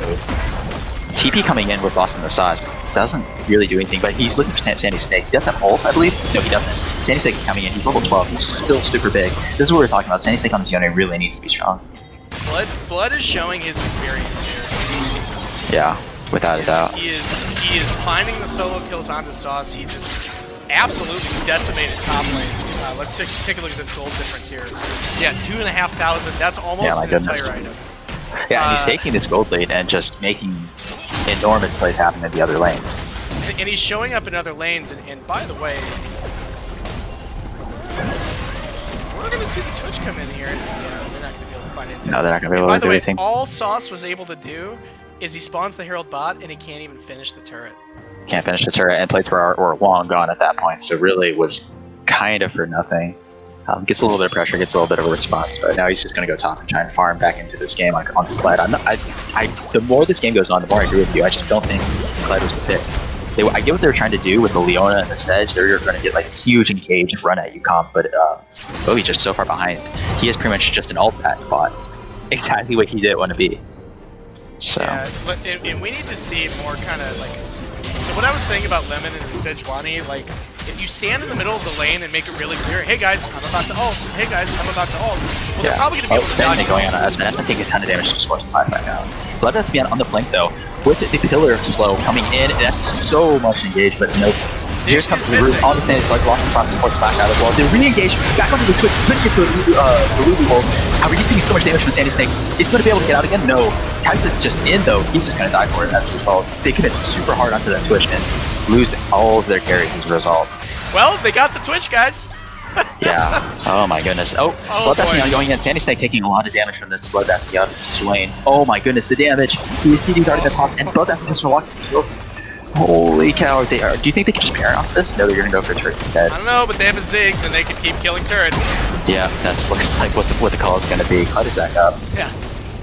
TP coming in with Lost in the Sauce doesn't really do anything, but he's looking for Sandy Snake. He does have ult, I believe? No, he doesn't. Sandy Snake is coming in. He's level 12. He's still super big. This is what we're talking about. Sandy Snake on this Yone really needs to be strong. Blood is showing his experience here. Yeah, without a doubt. He is finding the solo kills onto Sauce. He just absolutely decimated top lane. Let's take a look at this gold difference here. Yeah, 2,500. That's almost an entire item. Yeah, and he's taking this gold lead and just making enormous plays happen in the other lanes. And he's showing up in other lanes. And by the way, we're going to see the Twitch come in here. Yeah, they're not going to be able to find anything. No, they're not going to be able to do anything. By the way, all Sauce was able to do is he spawns the Herald bot and he can't even finish the turret. Can't finish the turret, and plates were long gone at that point, so really was kind of for nothing. Gets a little bit of pressure, gets a little bit of a response, but now he's just going to go top and try and farm back into this game on Kled. The more this game goes on, the more I agree with you. I just don't think Kled was the pick. I get what they were trying to do with the Leona and the Sedge. They were going to get like a huge engage run at UComp, but Bovie's just so far behind. He is pretty much just an alt pack bot. Exactly what he didn't want to be. So. Yeah, but and we need to see more kind of like. So what I was saying about Lemon and Sejuani, like, if you stand in the middle of the lane and make it really clear, hey guys, I'm about to ult. Hey guys, I'm about to ult. Well, they're probably going to be able to dodge. Going on Espen. Espen taking a ton of damage to score some time right now. Blood has to be on the flank though, with the pillar slow coming in, and that's so much engage, but nope. Here's comes the root on the sand, it's like lost the sauce and force back out as well. They re-engage back onto the Twitch, couldn't get the Lulu ult. However, he's taking so much damage from Sandy Snake. It's going to be able to get out again? No. Kaisa's just in though, he's just going to die for it as a result. They commit super hard onto that Twitch and lose all of their carries as a result. Well, they got the Twitch, guys. Yeah. Oh my goodness. Oh, Bloodbath Beyond going in. Sandy Snake taking a lot of damage from this Bloodbath Beyond Swain. Oh my goodness, the damage. PD's already been popped, and Bloodbath Beyond walks and kills him. Holy cow, they are. Do you think they can just parry off this? No, they're gonna go for turrets instead. I don't know, but they have a Ziggs and they can keep killing turrets. Yeah, that looks like what the call is gonna be. Cut it back up. Yeah.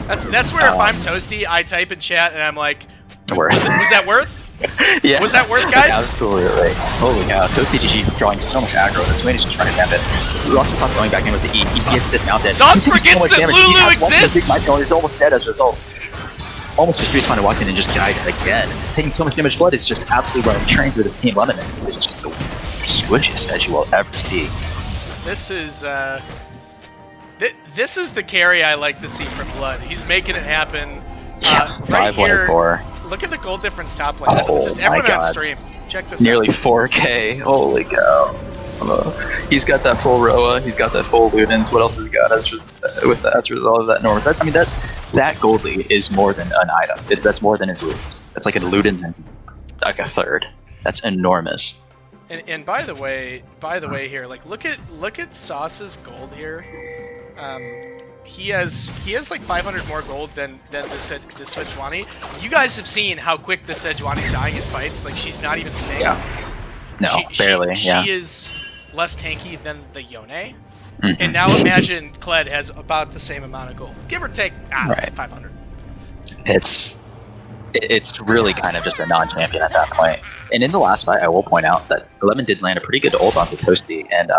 That's where if I'm toasty, I type in chat and I'm like, was that worth? Yeah. Was that worth, guys? Absolutely. Holy cow. Toasty GG drawing so much aggro. This Wayne is just trying to camp it. Lost his going back in with the E. He gets dismounted. Sauce forgets that Lulu exists! He's almost dead as a result. Almost just respawned and walked in and just died again. Taking so much damage. Blood is just absolutely running train through this team. Lemon is just the squishiest that you will ever see. This is this is the carry I like to see from Blood. He's making it happen. Right here, look at the gold difference top lane. Just everyone on stream. Check this Nearly out. 4K. Holy cow. He's got that full Roa. He's got that full Ludens. What else has he got as a result of that Norm? I mean, that gold lead is more than an item. That's more than his Ludens. That's like a Ludens and like a third. That's enormous. And by the way here, like look at Sauce's gold here. He has like 500 more gold than the Sejuani. You guys have seen how quick the Sejuani's dying in fights. Like she's not even a tank. Yeah. No, barely. She is less tanky than the Yone. Mm-hmm. And now imagine Kled has about the same amount of gold, give or take 500. It's really kind of just a non-champion at that point. And in the last fight, I will point out that Lemon did land a pretty good ult onto Toasty, and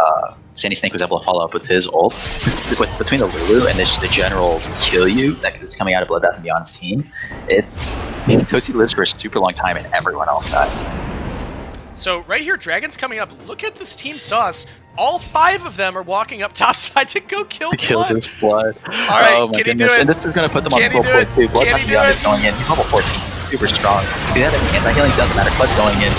Sandy Snake was able to follow up with his ult. Between the Lulu and the general kill you that's coming out of Bloodbath and Beyond's team, Toasty lives for a super long time and everyone else dies. So right here, Dragon's coming up. Look at this team Sauce. All 5 of them are walking up topside to go kill Blood. This Blood. All right, oh my goodness. And this is going to put them on slow point too. Bloodbath Beyond is going in. He's level 14. Super strong. If you have any anti-healing, doesn't matter. Blood's going in.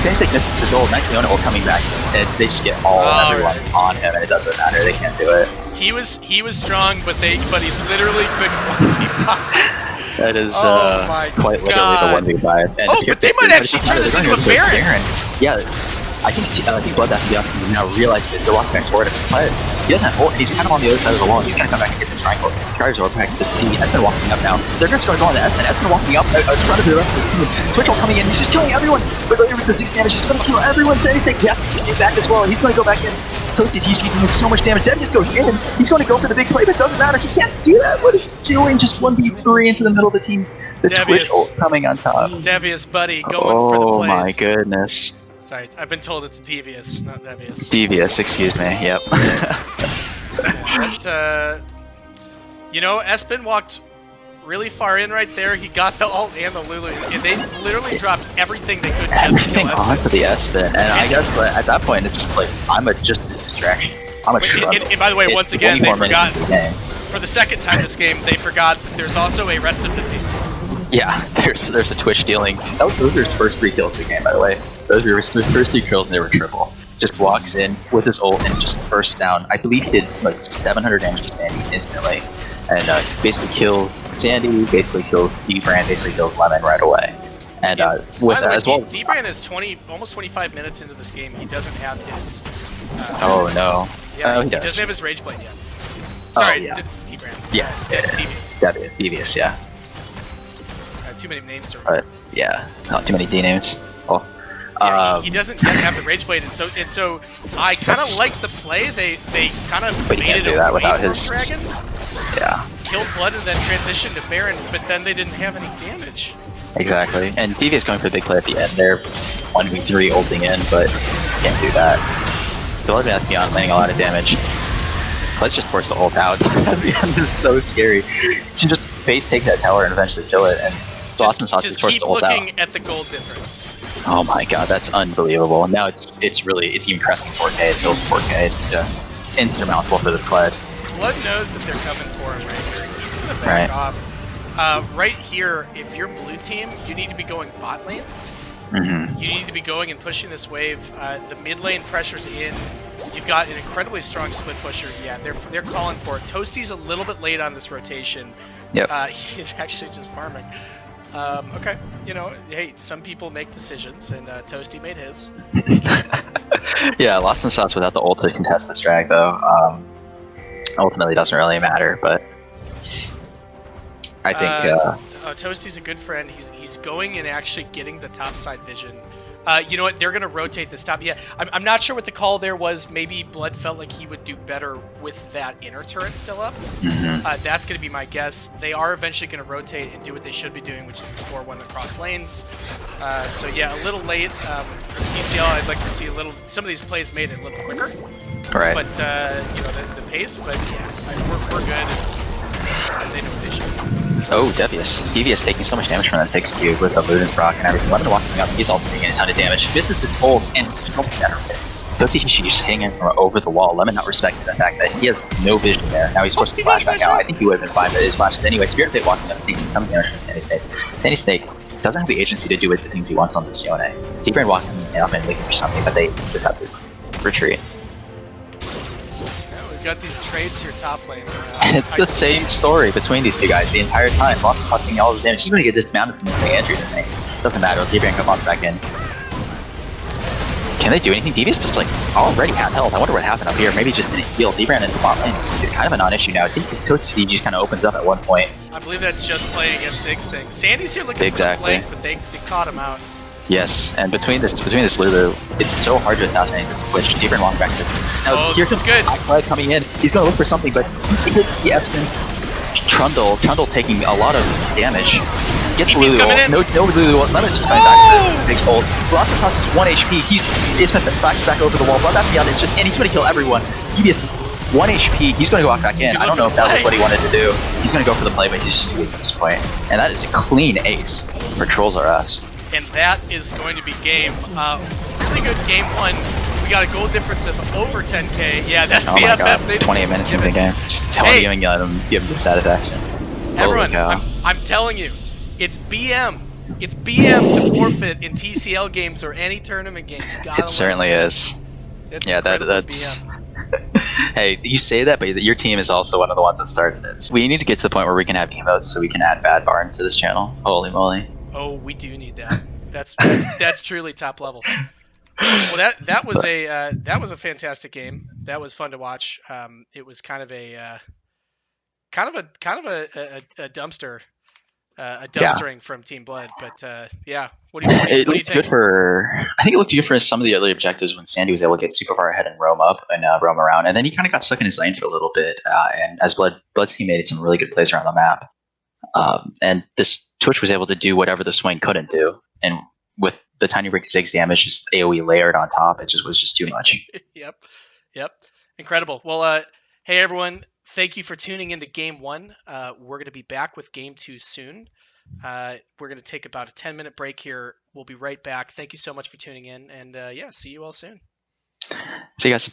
Sandy Snake misses his ult. Leona ult coming back. And they just get all and everyone on him, and it doesn't matter. They can't do it. He was strong, but he literally couldn't one That is quite literally the 1v5. And but they might actually turn this into a Baron. Yeah, I think Bloodbath Beyond now realizes this. They're walking back toward him. But he doesn't hold. He's kind of on the other side of the wall. He's going to come back and get the triangle. Tries over back to see. Espen walking up now. They're just going to go on to Espen. Espen walking up in front of the rest of the team. Twitch ult coming in. He's just killing everyone. But with the 6 damage, he's going to kill everyone. Sandy Snake, yeah, get back as well. And he's going to go back in. Toasty TG doing so much damage. Dev just goes in. He's going to go for the big play, but it doesn't matter. He can't do that. What is he doing? Just 1v3 into the middle of the team. The Twitch ult coming on top. Devious, buddy, going for the plays. Oh my goodness. Sorry, I've been told it's devious, not devious. Devious, excuse me. Yep. But, you know, Espen walked really far in right there. He got the ult and the Lulu, and they literally dropped everything they could just to kill Espen. Onto the Espen, and I guess at that point it's just like just a distraction. I'm a and by the way, once again, they forgot. for the second time this game, they forgot that there's also a rest of the team. Yeah, there's a Twitch dealing. Those were his first 3 kills of the game, by the way. Those were his first 3 kills, and they were triple. Just walks in with his ult and just bursts down. I believe he did like 700 damage to Sandy instantly, and basically kills Sandy, basically kills Dbrand, basically kills Lemon right away. And with way, as well, Dbrand is almost 25 minutes into this game. He doesn't have his. Oh no. Yeah, he does. doesn't have his rage blade yet. Sorry, yeah. it's Dbrand. Yeah, Devious. Devious, yeah. Too many names to remember. Yeah, not too many D names. Oh. Yeah, he doesn't yet have the rage blade, and so I kind of like the play. They kind of made it do that without his dragon. Yeah. Killed Blood and then transitioned to Baron, but then they didn't have any damage. Exactly, and Devious going for the big play at the end there, 1v3 ulting in, but can't do that. Blood has to be on landing a lot of damage. Let's just force the ult out. At the end is so scary. You can just face take that tower and eventually kill it, and Lost and Sauce is forced to ult out. Just keep looking at the gold difference. Oh my god, that's unbelievable. And now it's even cresting 4K, it's over 4K, it's just insurmountable for this Clyde. Blood knows that they're coming for him right here. He's gonna back off. Right here, if you're blue team, you need to be going bot lane. Mm-hmm. You need to be going and pushing this wave. The mid lane pressure's in. You've got an incredibly strong split pusher. Yeah, they're calling for it. Toasty's a little bit late on this rotation. Yep. He's actually just farming. Okay, you know, hey, some people make decisions, and Toasty made his. Yeah, Lost and Sauce without the ult to contest this drag, though, ultimately doesn't really matter, but I think... Toasty's a good friend. He's going and actually getting the top side vision. You know what? They're going to rotate this top. Yeah, I'm not sure what the call there was. Maybe Blood felt like he would do better with that inner turret still up. Mm-hmm. That's going to be my guess. They are eventually going to rotate and do what they should be doing, which is the 4-1 across lanes. So yeah, a little late from TCL. I'd like to see some of these plays made a little quicker. Right. But you know, the pace. But yeah, we're good. They know what they should. Oh, Devious taking so much damage from that 6 cube with the Luden's proc and everything. Lemon walking up, he's also taking a ton of damage. Misses his ult, and it's so much better. Toasty just hanging from over the wall. Lemon not respecting the fact that he has no vision there. Now he's forced to flash back out. I think he would have been fine, but his flashes anyway. Spirit Fate walking up takes some damage from Sandy Snake. Sandy Snake doesn't have the agency to do the things he wants on this Yone. T-Brain walking up and looking for something, but they just have to retreat. Got these trades here top lane. And it's the same story between these two guys the entire time. Lost is taking all the damage. He's going to get dismounted from this thing. Andrews, I think. Doesn't matter. Deviant can bounce back in. Can they do anything? Devious just like already had health. I wonder what happened up here. Maybe just didn't heal. Deviant in the bot lane is kind of a non-issue now. I think Toasty just kind of opens up at one point. I believe that's just playing against 6 things. Sandy's here looking for the flank, but they caught him out. Yes, and between this Lulu, it's so hard to assassinate which Deeper walking back to. Now, here's this is good. Clyde coming in. He's going to look for something, but he hits the Espen. Trundle taking a lot of damage. Gets Lulu. No Lulu. Lemon's just coming back. Big ult. Velocitas is 1 HP. He's flashes back over the wall. Blood back beyond. It's just, and he's going to kill everyone. Devious is 1 HP. He's going to go back in. I don't know if that was what he wanted to do. He's going to go for the play, but he's just too weak at this point. And that is a clean ace for Trolls R Us. And that is going to be game. Really good game 1. We got a goal difference of over 10k. Yeah, that's the FF. 28 minutes into the game. Just telling you and give him the satisfaction. Everyone, I'm telling you, it's BM. It's BM to forfeit in TCL games or any tournament game. It certainly is. Yeah, that's. Hey, you say that, but your team is also one of the ones that started it. We need to get to the point where we can have emotes so we can add Bad Barn to this channel. Holy moly. Oh, we do need that. That's truly top level. Well, that was a fantastic game. That was fun to watch. It was kind of a dumpster, dumpstering from Team Blood. But yeah, what do you think? I think it looked good for some of the other objectives when Sandy was able to get super far ahead and roam up and roam around, and then he kind of got stuck in his lane for a little bit. And as Blood's team made some really good plays around the map. And this Twitch was able to do whatever the swing couldn't do, and with the tiny brick 6 damage, just AoE layered on top, it was just too much. Yep, incredible. Well, hey everyone, thank you for tuning into Game 1. We're gonna be back with Game 2 soon. We're gonna take about a 10-minute break here. We'll be right back. Thank you so much for tuning in, and yeah, see you all soon. See you guys.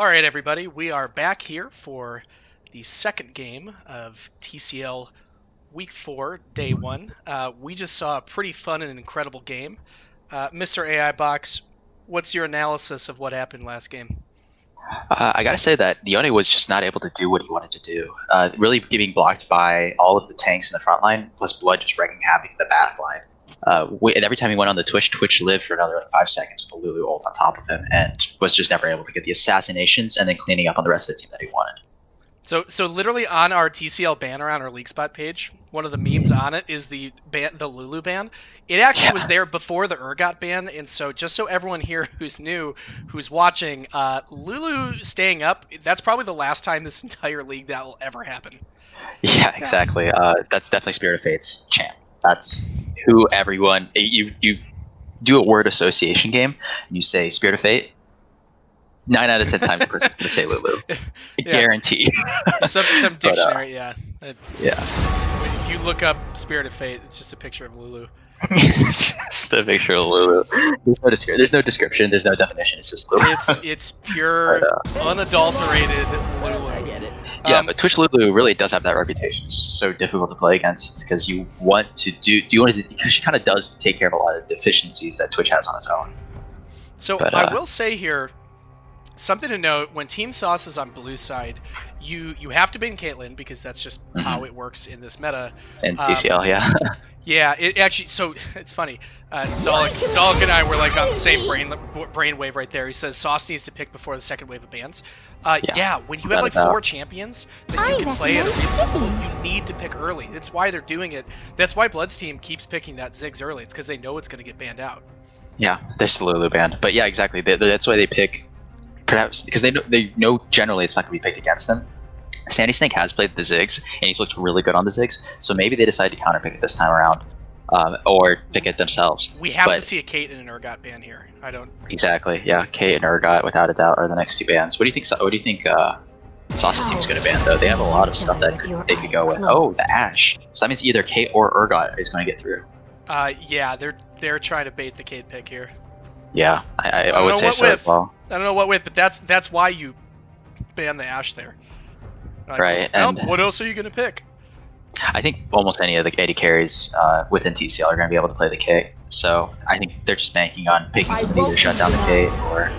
All right, everybody, we are back here for the second game of TCL Week 4, Day 1. We just saw a pretty fun and incredible game. Mr. AIBox, what's your analysis of what happened last game? I gotta say that Dione was just not able to do what he wanted to do. Really getting blocked by all of the tanks in the front line, plus Blood just wreaking havoc in the back line. And every time he went on the Twitch lived for another 5 seconds with a Lulu ult on top of him, and was just never able to get the assassinations and then cleaning up on the rest of the team that he wanted. So literally on our TCL banner on our League Spot page, one of the memes on it is the Lulu ban. It actually was there before the Urgot ban, and so just so everyone here who's new, who's watching, Lulu staying up, that's probably the last time this entire league that will ever happen. Yeah, exactly. That's definitely Spirit of Fate's champ. That's who everyone you do a word association game and you say Spirit of Fate. 9 out of 10 times the person's going to say Lulu. Yeah. Guaranteed. Some dictionary, yeah. Yeah. If you look up Spirit of Fate, it's just a picture of Lulu. Just a picture of Lulu. There's no description. There's no definition. It's just Lulu. It's pure, unadulterated Lulu. I get it. Yeah, but Twitch Lulu really does have that reputation. It's just so difficult to play against because you want to because she kind of does take care of a lot of the deficiencies that Twitch has on its own. So I will say here, something to note: when Team Sauce is on blue side, you have to ban Caitlyn because that's just how it works in this meta. And TCL, yeah. Yeah, it actually. So it's funny. Zolik and I were like on the same brain wave right there. He says Sauce needs to pick before the second wave of bans. Yeah, when you have like 4 champions that you can play at a reasonable, you need to pick early. That's why they're doing it. That's why Blood's team keeps picking that Ziggs early. It's because they know it's going to get banned out. Yeah, there's the Lulu ban, but yeah, exactly. That's why they pick. Perhaps because they know generally it's not going to be picked against them. Sandy Snake has played the Ziggs, and he's looked really good on the Ziggs, so maybe they decide to counterpick it this time around, or pick it themselves. We have to see a Kate and an Urgot ban here. I don't... Exactly, yeah. Kate and Urgot, without a doubt, are the next 2 bans. What do you think Sauce's team is going to ban, though? They have a lot of stuff that they could go with. Oh, the Ashe. So that means either Kate or Urgot is going to get through. Yeah, they're trying to bait the Kate pick here. Yeah, I would say so as well. I don't know what with, but that's why you ban the Ashe there. Like, right. Well, and what else are you gonna pick? I think almost any of the AD carries within TCL are going to be able to play the Kate. So I think they're just banking on picking somebody to shut down the Kate or.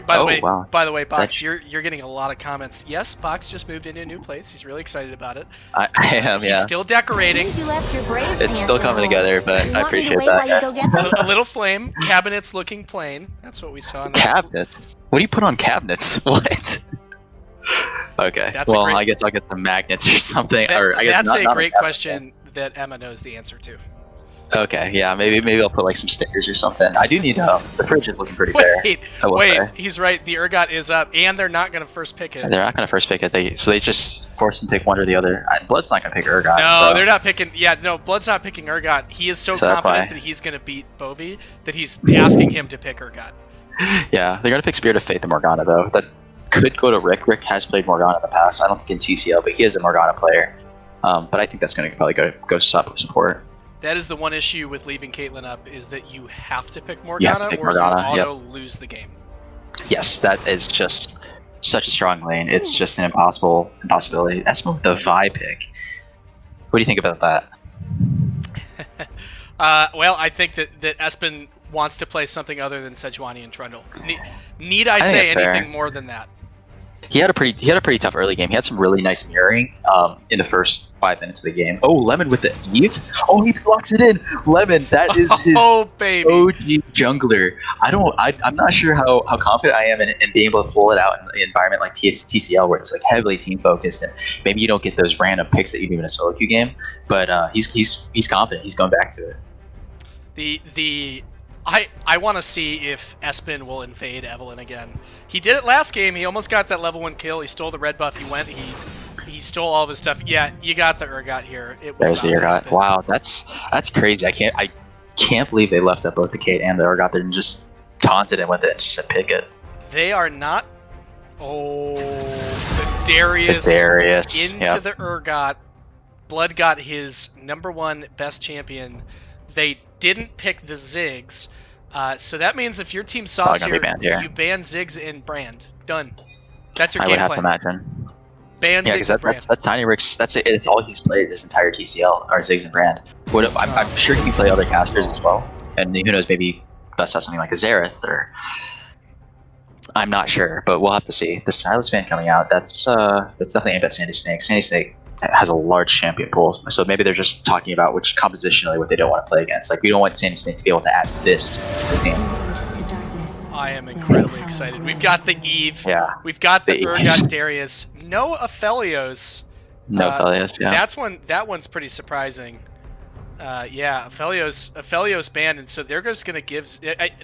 By the way, Box, Such... you're getting a lot of comments. Yes, Box just moved into a new place. He's really excited about it. I am, yeah. He's still decorating. It's still coming together, but I appreciate that, guys. A little flame. Cabinets looking plain. That's what we saw. In Cabinets? What do you put on cabinets? What? Okay. Well, I guess I'll get some magnets or something. That's a great question that Emma knows the answer to. Okay, yeah, maybe I'll put like some stickers or something. I do need the fridge is looking pretty bare. Wait, he's right. The Urgot is up, and they're not going to first pick it. They're not going to first pick it. They just force them to pick one or the other. Blood's not going to pick Urgot. No, so. They're not picking. Yeah, no, Blood's not picking Urgot. He is so confident that he's going to beat Bovie that he's asking him to pick Urgot. Yeah, they're going to pick Spirit of Fate and Morgana though. That could go to Rick. Rick has played Morgana in the past. I don't think in TCL, but he is a Morgana player. But I think that's going to probably go support. That is the one issue with leaving Caitlyn up, is that you have to pick Morgana, you lose the game. Yes, that is just such a strong lane. It's just an impossibility. That's more the Vi pick. What do you think about that? Well, I think that Espen wants to play something other than Sejuani and Trundle. Need I say anything more than that? He had a pretty tough early game. He had some really nice mirroring in the first 5 minutes of the game. Oh, Lemon with the Eve. Oh, he blocks it in. Lemon, that is his baby. OG jungler. I'm not sure how confident I am in being able to pull it out in an environment like TCL where it's like heavily team focused and maybe you don't get those random picks that you do in a solo queue game. But he's confident. He's going back to it. I want to see if Espen will invade Evelynn again. He did it last game. He almost got that level 1 kill. He stole the red buff. He stole all of his stuff. Yeah, you got the Urgot here. There's the Urgot. Wow, that's crazy. I can't believe they left up both the Kate and the Urgot there and just taunted him with it and just said pick it. They are not. Oh, the Darius into the Urgot. Blood got his #1 best champion. They didn't pick the Ziggs, so that means if your team Sauce here, you ban Ziggs and Brand. Done. That's your I would game have to plan. imagine. Ban Yeah, because Ziggs and Brand. that's Tiny Rick's. That's it. It's all he's played this entire TCL or Ziggs and Brand. I'm sure he can play other casters as well, and who knows, maybe bust out something like a Zareth or I'm not sure, but we'll have to see. The Silas ban coming out. That's nothing aimed at Sandy Snake. Sandy Snake has a large champion pool, so maybe they're just talking about which compositionally what they don't want to play against. Like we don't want Sandy Snake to be able to add this to the team. I am incredibly excited. We've got the Eve. Yeah, We've got the the Urgot Darius. No Aphelios. no Felios. Yeah, That one's pretty surprising. Yeah, Aphelios banned, and so they're just gonna give.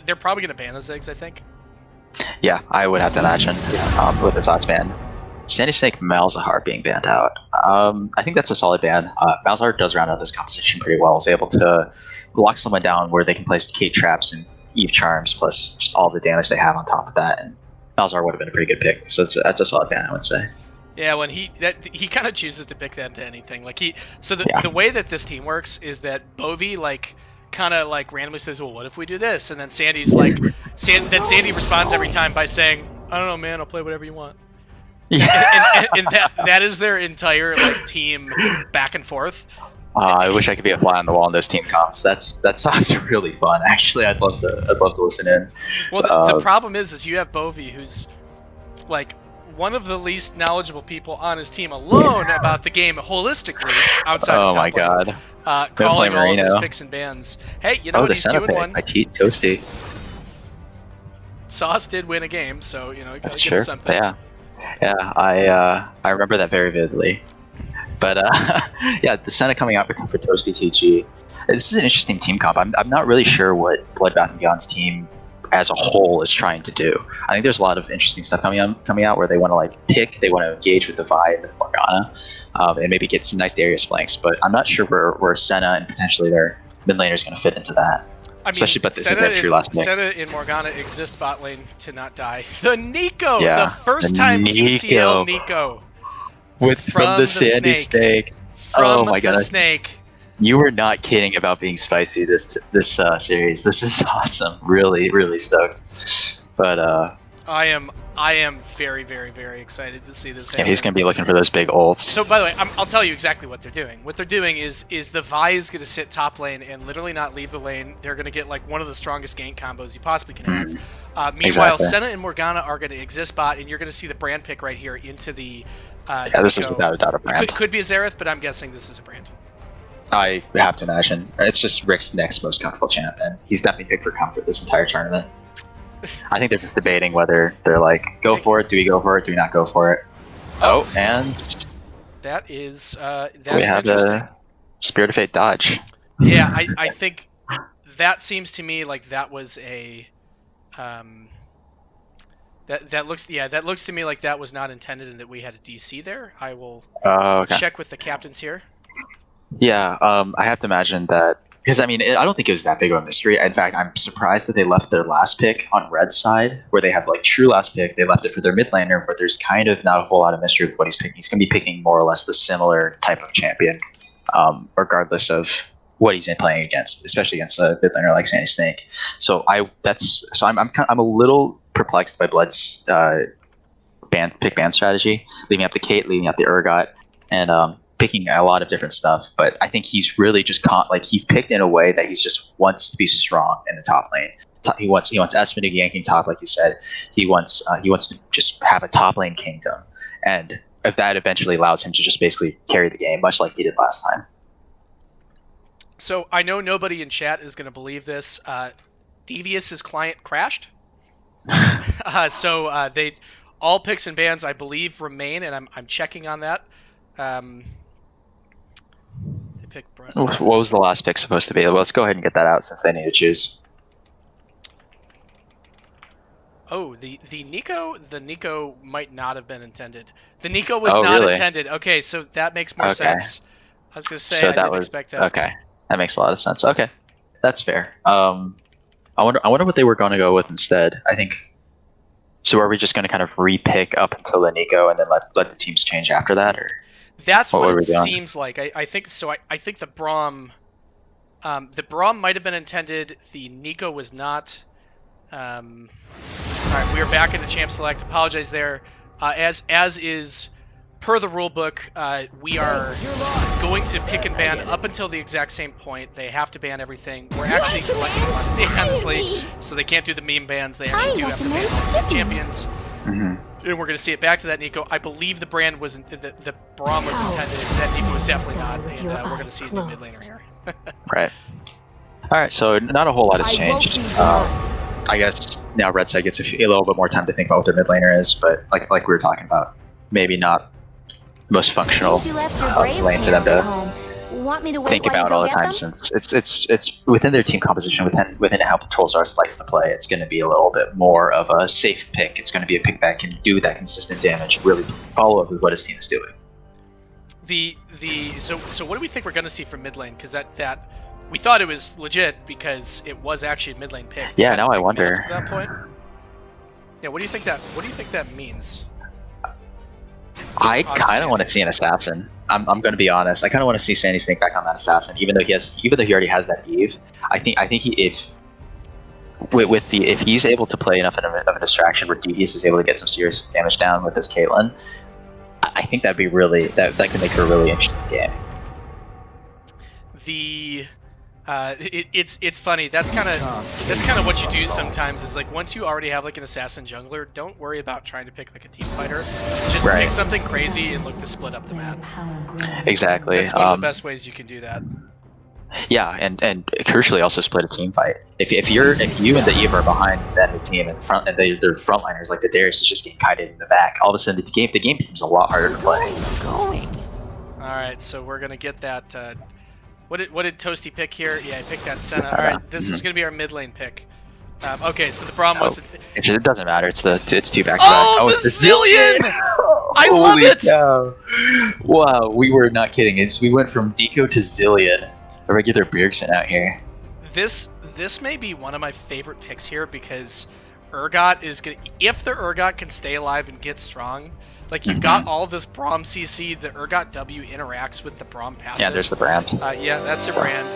They're probably gonna ban the Ziggs, I think. yeah, I would have to imagine with the Zots ban. Sandy Snake Malzahar being banned out. I think that's a solid ban. Malzahar does round out this composition pretty well. Was able to lock someone down where they can place Kate traps and Eve charms, plus just all the damage they have on top of that. And Malzahar would have been a pretty good pick. So that's a solid ban, I would say. Yeah, when he kind of chooses to pick that into anything. Like the Yeah. the way that this team works is that Bovie kind of randomly says, "Well, what if we do this?" And then Sandy's Sandy responds every time by saying, "I don't know, man. I'll play whatever you want." Yeah. And that is their entire team back and forth. I wish I could be a fly on the wall in those team comps. That sounds really fun. Actually, I'd love to listen in. Well, the problem is you have Bovie, who's one of the least knowledgeable people on his team alone about the game holistically outside Oh of top my lane. god. Calling all of his Marino. picks and bans. Hey, you know what? The He's Senna 2-1. pick. I teed Toasty. Sauce did win a game, so That's gotta give true. him something. Yeah. I remember that very vividly. But yeah, the Senna coming out for Toasty TG. This is an interesting team comp. I'm not really sure what Bloodbath and Beyond's team as a whole is trying to do. I think there's a lot of interesting stuff coming out where they want to they want to engage with the Vi and the Morgana, and maybe get some nice Darius flanks. But I'm not sure where Senna and potentially their mid laner is going to fit into that. Especially, but Senna and Morgana exist bot lane to not die. The Nico, Yeah, the first the time Nico. TCL Nico. From the Sandy Snake. From Oh my the god. Snake. You were not kidding about being spicy this series. This is awesome. Really, really stoked. But I am very, very, very excited to see this happen. yeah, he's gonna be looking for those big ults. So by the way, I'll tell you exactly what they're doing. What they're doing is the Vi is gonna sit top lane and literally not leave the lane. They're gonna get one of the strongest gank combos you possibly can have. Meanwhile, Exactly. Senna and Morgana are gonna exist bot, and you're gonna see the brand pick right here into the. Yeah, this is without a doubt a brand. Could be a Zareth, but I'm guessing this is a brand. I have to imagine it's just Rick's next most comfortable champ, and he's definitely picked for comfort this entire tournament. I think they're just debating whether they're go for it. Do we go for it? Do we not go for it? Oh, and that is we have interesting. the Spirit of Fate dodge. Yeah, I think that seems to me like that was a that looks to me like that was not intended and that we had a DC there. I will check with the captains here. Yeah, I have to imagine that because I don't think it was that big of a mystery. In fact, I'm surprised that they left their last pick on Red's side, where they have true last pick. They left it for their mid laner, but there's kind of not a whole lot of mystery with what he's picking. He's going to be picking more or less the similar type of champion, regardless of what he's playing against, especially against a mid laner like Sandy Snake. So I'm a little perplexed by Blood's ban strategy, leaving out the Kate, leaving out the Urgot, and picking a lot of different stuff. But I think he's really just he's picked in a way that he's just wants to be strong in the top lane. He wants Espen ganking top, like you said. He wants to just have a top lane kingdom, and if that eventually allows him to just basically carry the game, much like he did last time. So I know nobody in chat is going to believe this. Devious's client crashed. So they all picks and bans I believe remain, and I'm checking on that. They picked Brett. What was the last pick supposed to be? Well, let's go ahead and get that out since they need to choose. Oh, the Nico might not have been intended. The Nico was not really? intended. Okay, so that makes more sense. I was gonna say So I didn't expect that. Okay, that makes a lot of sense. Okay, that's fair. I wonder what they were going to go with instead. I think. So are we just going to kind of re-pick up until the Nico and then let the teams change after that, or? That's what it seems like. I think so. I think the Braum might have been intended. The Nico was not. All right, we are back into Champ Select. Apologize there. As is per the rule book, we are going to pick and ban up until the exact same point. They have to ban everything. We're actually collecting money honestly, so they can't do the meme bans. They actually do have to ban all the same champions. Mm-hmm. And we're going to see it back to that, Nico. I believe the brand was the Braum was intended. That Nico was definitely not. And we're going to see the mid laner here. Right. All right. So not a whole lot has changed. I guess now Red Side gets a little bit more time to think about what their mid laner is, but like we were talking about, maybe not the most functional lane for them to think about all the time, since it's within their team composition, within how Patrols are sliced to play. It's going to be a little bit more of a safe pick. It's going to be a pick that can do that consistent damage and really follow up with what his team is doing. So what do we think we're going to see from mid lane? Because that we thought it was legit because it was actually a mid lane pick. Yeah, now I wonder. At that point. Yeah, what do you think that means? I kind of want to see an assassin. I'm going to be honest. I kind of want to see Sandy Snake back on that assassin, even though he already has that Eve. I think if he's able to play enough of a distraction where Devious is able to get some serious damage down with this Caitlyn, I think that'd be that could make for a really interesting game. It's funny. That's kind of what you do sometimes. Is like once you already have like an assassin jungler, don't worry about trying to pick like a team fighter. Just pick something crazy and look to split up the map. Exactly. That's one of the best ways you can do that. Yeah, and crucially also split a team fight. If you and the Eve are behind the enemy team and they're frontliners like the Darius is just getting kited in the back, all of a sudden the game becomes a lot harder to play. All right, so we're gonna get that. What did Toasty pick here? Yeah, I picked that Senna. All right, this is gonna be our mid lane pick. Okay, so the Braum was. It doesn't matter. It's two back to back. Oh, the Zillion! I love it. Cow. Wow, we were not kidding. We went from Deco to Zillion, a regular Bjergsen out here. This may be one of my favorite picks here because Urgot is gonna. If the Urgot can stay alive and get strong. Like, you've got all this Braum CC, the Urgot W interacts with the Braum passive. Yeah, there's the brand. Yeah, that's your brand.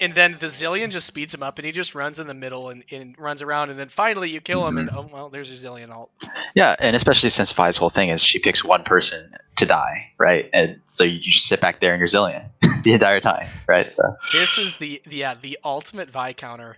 And then the Zillion just speeds him up, and he just runs in the middle and runs around, and then finally you kill him, and oh, well, there's your Zillion ult. Yeah, and especially since Vi's whole thing is she picks one person to die, right? And so you just sit back there in your Zillion the entire time, right? So this is the ultimate Vi counter.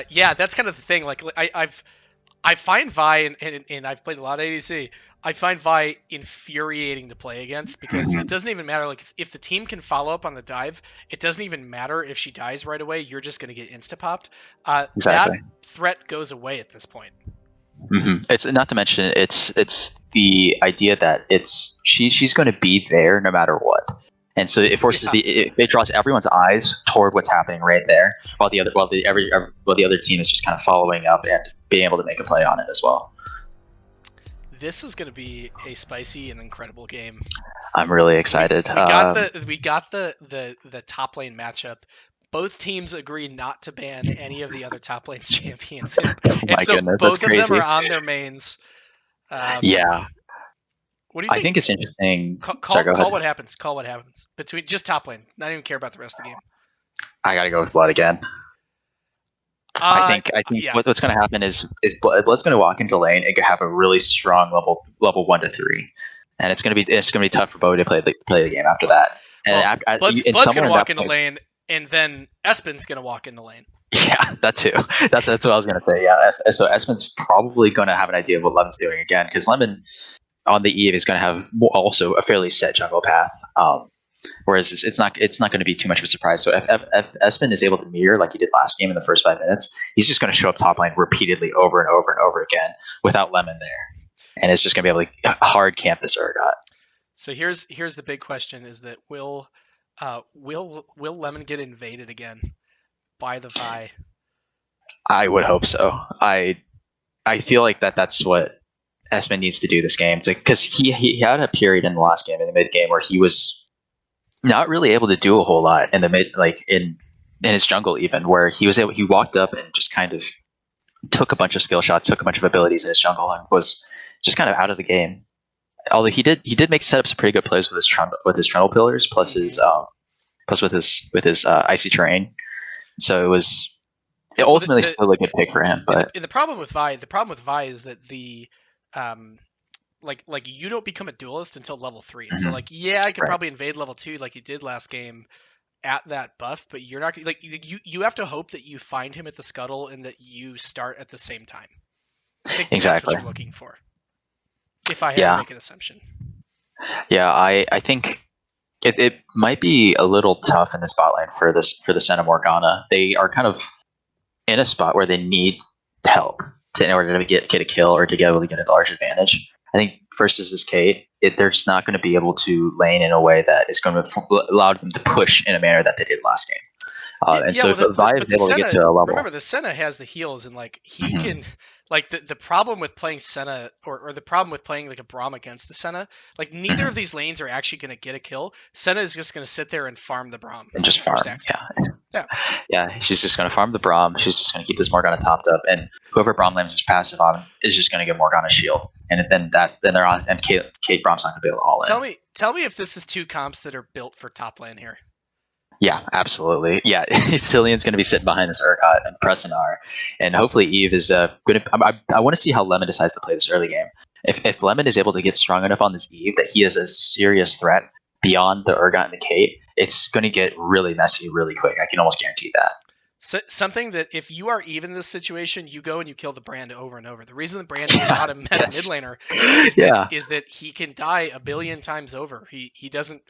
Yeah, that's kind of the thing. Like, I find Vi, and I've played a lot of ADC, I find Vi infuriating to play against because it doesn't even matter. Like, if the team can follow up on the dive, it doesn't even matter if she dies right away. You're just going to get insta-popped. Exactly. That threat goes away at this point. It's not to mention it's the idea that she's going to be there no matter what. And so it forces it draws everyone's eyes toward what's happening right there, while the other team is just kind of following up and being able to make a play on it as well. This is going to be a spicy and incredible game. I'm really excited. We got the top lane matchup. Both teams agree not to ban any of the other top lane's champions. My goodness, both that's crazy. of them are on their mains. Yeah. What do you think? I think it's interesting. Call what happens. Call what happens. Between just top lane. Not even care about the rest of the game. I gotta go with Blood again. I think what's going to happen is Blood's going to walk into lane and have a really strong level 1 to 3, and it's going to be tough for Bo to play the game after that. And Blood's going to walk into lane, and then Espen's going to walk into lane. Yeah, that too. That's what I was going to say. Yeah, so Espen's probably going to have an idea of what Lemon's doing again, because Lemon on the Eve is going to have also a fairly set jungle path. Whereas it's not going to be too much of a surprise. So if Espen is able to mirror like he did last game in the first 5 minutes, he's just going to show up top lane repeatedly over and over and over again without Lemon there, and it's just going to be able to hard camp this Urgot. So here's the big question: is that will Lemon get invaded again by the Vi? I would hope so. I feel like that's what Espen needs to do this game, because he had a period in the last game, in the mid game, where he was not really able to do a whole lot in the mid, like in his jungle, even where he walked up and just kind of took a bunch of skill shots, took a bunch of abilities in his jungle, and was just kind of out of the game. Although he did make setups pretty good plays with his trundle pillars, plus with his icy terrain. So it was ultimately still a good pick for him. But the problem with Vi is that um, like you don't become a duelist until level 3. So like yeah, I could right. probably invade level 2 like you did last game at that buff, but you're not like you have to hope that you find him at the scuttle and that you start at the same time. I think that's what Exactly. you're looking for. If I had to Yeah. make an assumption. Yeah. I think it might be a little tough in the spotlight for the Santa Morgana. They are kind of in a spot where they need help in order to get a kill or to get able to get a large advantage. I think versus this Kate, they're just not going to be able to lane in a way that is going to allow them to push in a manner that they did last game. And Yeah, so well, if Vi is but the able to get Senna, to a remember level, the Senna has the heals, and like he hmm can, like the problem with playing Senna, or the problem with playing like a Braum against the Senna, like neither of hmm these lanes are actually going to get a kill. Senna is just going to sit there and farm the Braum and just for farm, stacks. yeah, Yeah. yeah, she's just going to farm the Braum. She's just going to keep this Morgana topped up, and whoever Braum lands his passive on is just going to get Morgana shield, and then they're on, and Kate Braum's not going to be able to all in. Tell me if this is two comps that are built for top lane here. Yeah, absolutely. Yeah, Cillian's going to be sitting behind this Urgot and pressing R, and hopefully Eve is going to. I want to see how Lemon decides to play this early game. If Lemon is able to get strong enough on this Eve that he is a serious threat beyond the Urgot and the Kate, it's going to get really messy really quick. I can almost guarantee that. So, something that if you are even in this situation, you go and you kill the Brand over and over. The reason the Brand is not a meta mid Yes. laner Yeah. is that he can die a billion times over. He doesn't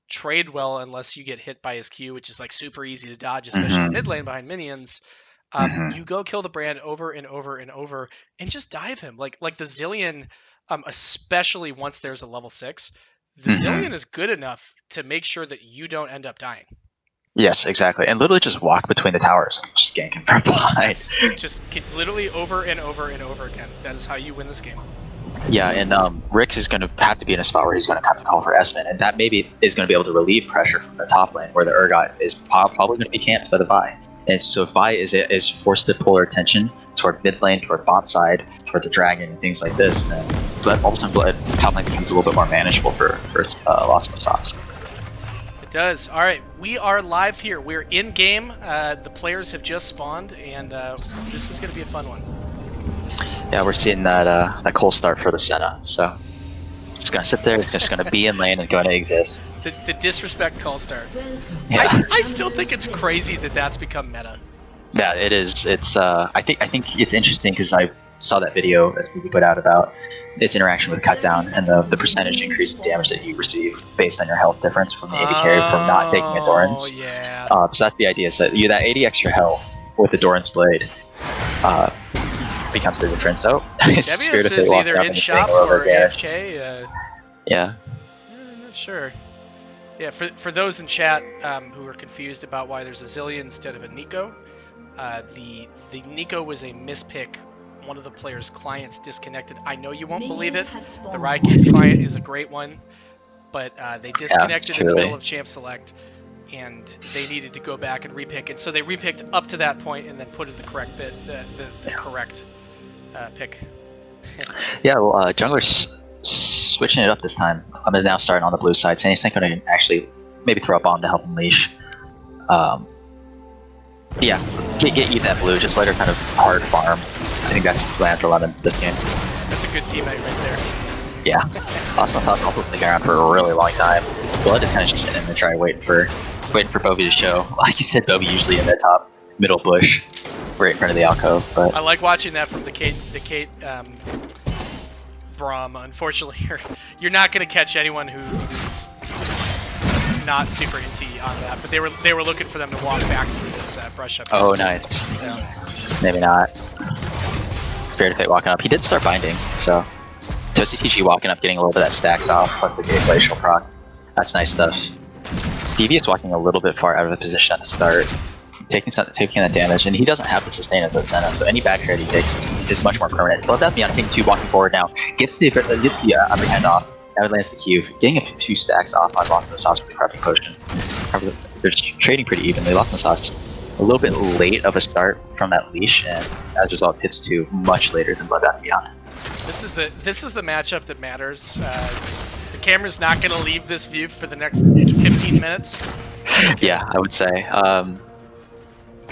trade well unless you get hit by his Q, which is like super easy to dodge, especially in mid lane behind minions. You go kill the Brand over and over and over and just dive him. Like the Zillion, especially once there's a level 6, the Zillion is good enough to make sure that you don't end up dying. Yes, exactly. And literally just walk between the towers, just gank him from behind. Just literally over and over and over again. That is how you win this game. Yeah, and Rix is going to have to be in a spot where he's going to have to call for Esmond, and that maybe is going to be able to relieve pressure from the top lane, where the Urgot is probably going to be camped by the Vi. And so if Vi is forced to pull her attention toward mid lane, toward bot side, toward the dragon, and things like this, then all of a sudden top lane becomes a little bit more manageable for Lost in the Sauce. It does. All right, we are live here. We're in game. The players have just spawned, and this is going to be a fun one. Yeah, we're seeing that cold start for the Senna, so it's going to sit there, it's just going to be in lane and going to exist. The disrespect call start. Yeah. I still think it's crazy that that's become meta. Yeah, it is. It's I think it's interesting because I saw that video that we put out about its interaction with cutdown and the percentage increase in damage that you receive based on your health difference from the AD carry from not taking a Doran's. Oh, yeah. So that's the idea. So you that 80 extra health with the Doran's blade becomes the difference. So Devious is either in shop or AFK. Yeah. I'm not sure. Yeah, for those in chat who are confused about why there's a Zillion instead of a Nico, the Nico was a mispick. One of the player's clients disconnected. I know you won't believe it. The Riot Games client is a great one, but they disconnected in the middle of Champ Select, and they needed to go back and repick. And so they repicked up to that point and then put in the correct bit, the correct pick. Yeah, well, jungler's switching it up this time. I'm now starting on the blue side. Sandy's going to actually maybe throw a bomb to help unleash. Yeah, get eat that blue. Just let her kind of hard farm. I think that's the plan for Lemon this game. That's a good teammate right there. Yeah, Austin also sticking around for a really long time. Blood is kind of just sitting in the try, waiting for Bovie to show. Like you said, Bovie usually in the top middle bush, right in front of the alcove. But I like watching that from the Kate Braum. Unfortunately, you're not going to catch anyone who's not super into on that. But they were looking for them to walk back through this brush up. Oh, nice. Yeah. Maybe not. Fair to Fate walking up. He did start binding, so Toasty TG walking up, getting a little bit of that stacks off, plus the gate glacial proc. That's nice stuff. Devious walking a little bit far out of the position at the start, taking that damage, and he doesn't have the sustain of the Senna, so any bad trade he takes is much more permanent. But that beyond taking 2 walking forward now, gets the underhand off, now he lands the Q, getting a few stacks off on Lost in the Sauce with the Corrupting Potion. They're trading pretty evenly. Lost in the Sauce a little bit late of a start from that leash, and as a result hits 2 much later than Bloodbath and Beyond. This is the matchup that matters. The camera's not going to leave this view for the next 15 minutes. Yeah, I would say.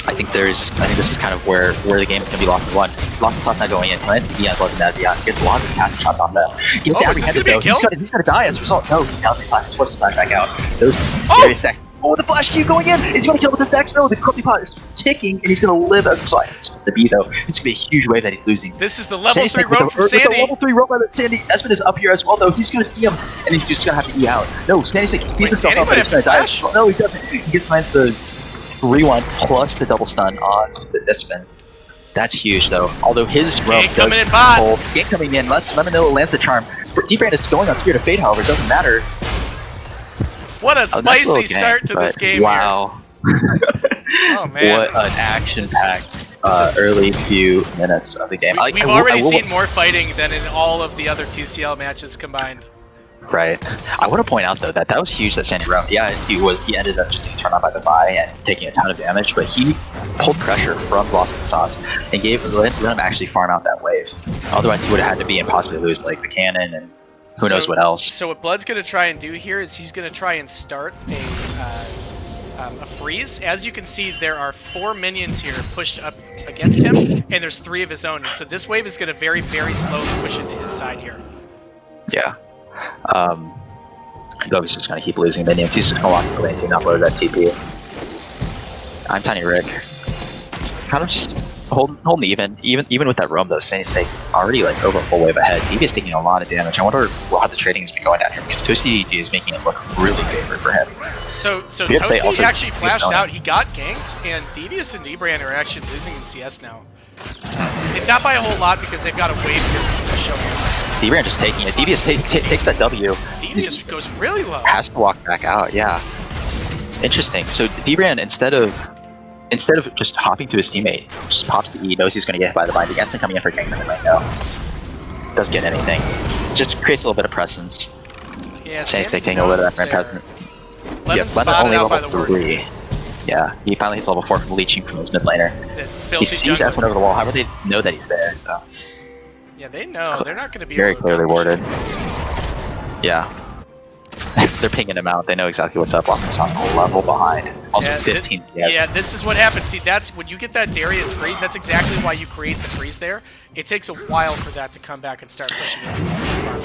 I think this is kind of where the game's gonna be lost in one. Lost in sauce not going in. Plants the end, wasn't that beyond. Gets a lot of passing shots on that. He gets apprehended though. He's gonna die as a result. No, he doesn't. He's forced to flash back out. Those various stacks. Oh, the flash cube going in! He's gonna kill with the stacks. No, the Crumpy Pot is ticking, and he's gonna live as a result. The B though. This is gonna be a huge wave that he's losing. This is the level 3 roam from Sandy. The level 3 roam by Sandy. Espen is up here as well though. He's gonna see him, and he's just gonna have to E out. No, Sandy's like, he himself up, but he's gonna die. No, he doesn't. He gets lands the rewind plus the double stun on the Espen. That's huge though. Although his roam does hold. Gank coming in. Lemonilla lands the charm. D-Brand is going on Spirit of Fate, however, it doesn't matter. What a spicy start to this game. Wow. Oh man. What an action-packed early few minutes of the game. We've already seen more fighting than in all of the other TCL matches combined. Right. I want to point out though that was huge that Sandy roamed. Yeah, he ended up just getting turned on by the Vi and taking a ton of damage, but he pulled pressure from Lost in Sauce and let him actually farm out that wave. Otherwise he would have had to be and possibly lose like the cannon and who knows what else. So what Blood's going to try and do here is he's going to try and start a freeze. As you can see, there are 4 minions here pushed up against him, and there's 3 of his own. And so this wave is going to very, very slowly push into his side here. Yeah. Govi's just going to keep losing minions. He's just going to walk the lane to not load that TP. I'm Tiny Rick. Kind of just holding even with that roam though. Sandy Snake already like over a full wave ahead. Devious taking a lot of damage. I wonder how the trading has been going down here because Toasty DG is making it look really favored for him. So Toasty actually flashed out. He got ganked, and Devious and D-Brand are actually losing in CS now. It's not by a whole lot because they've got a wave here that's still showing up. D-Brand just taking it. Devious takes that W. Devious goes really low. Has to walk back out. Yeah. Interesting. So D-Brand instead of just hopping to his teammate, just pops the E, knows he's going to get hit by the bind. He has been coming in for gank right now. Doesn't get anything. Just creates a little bit of presence. Yeah, Sandy's taking a little bit of that presence. Lemon only level 3. Yeah, he finally hits level 4 from leeching from his mid laner. He sees Espen over the wall, however they know that he's there, so. Yeah, they know. They're not going to be very clearly warded. Yeah. They're pinging him out. They know exactly what's up. Lost in Sauce a level behind. Also 15 PS. Yeah, this is what happens. See, that's when you get that Darius freeze, that's exactly why you create the freeze there. It takes a while for that to come back and start pushing it.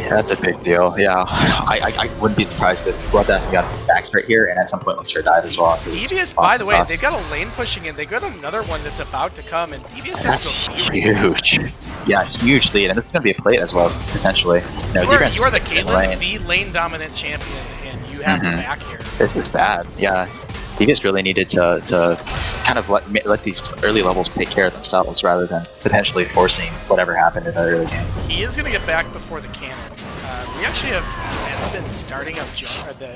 Yeah, that's a big deal. Yeah. I wouldn't be surprised if Bloodbath got backs right here and at some point looks for a dive as well. Devious, by the way, they've got a lane pushing in. They've got another one that's about to come, and Devious has to go huge. Yeah, huge lead, and this is going to be a plate as well, potentially. You are the Caitlyn, the lane dominant champion, and you have the back here. This is bad. Yeah. Devious really needed to kind of let these early levels take care of themselves rather than potentially forcing whatever happened in the early game. He is going to get back before the cannon. We actually have Espen starting up the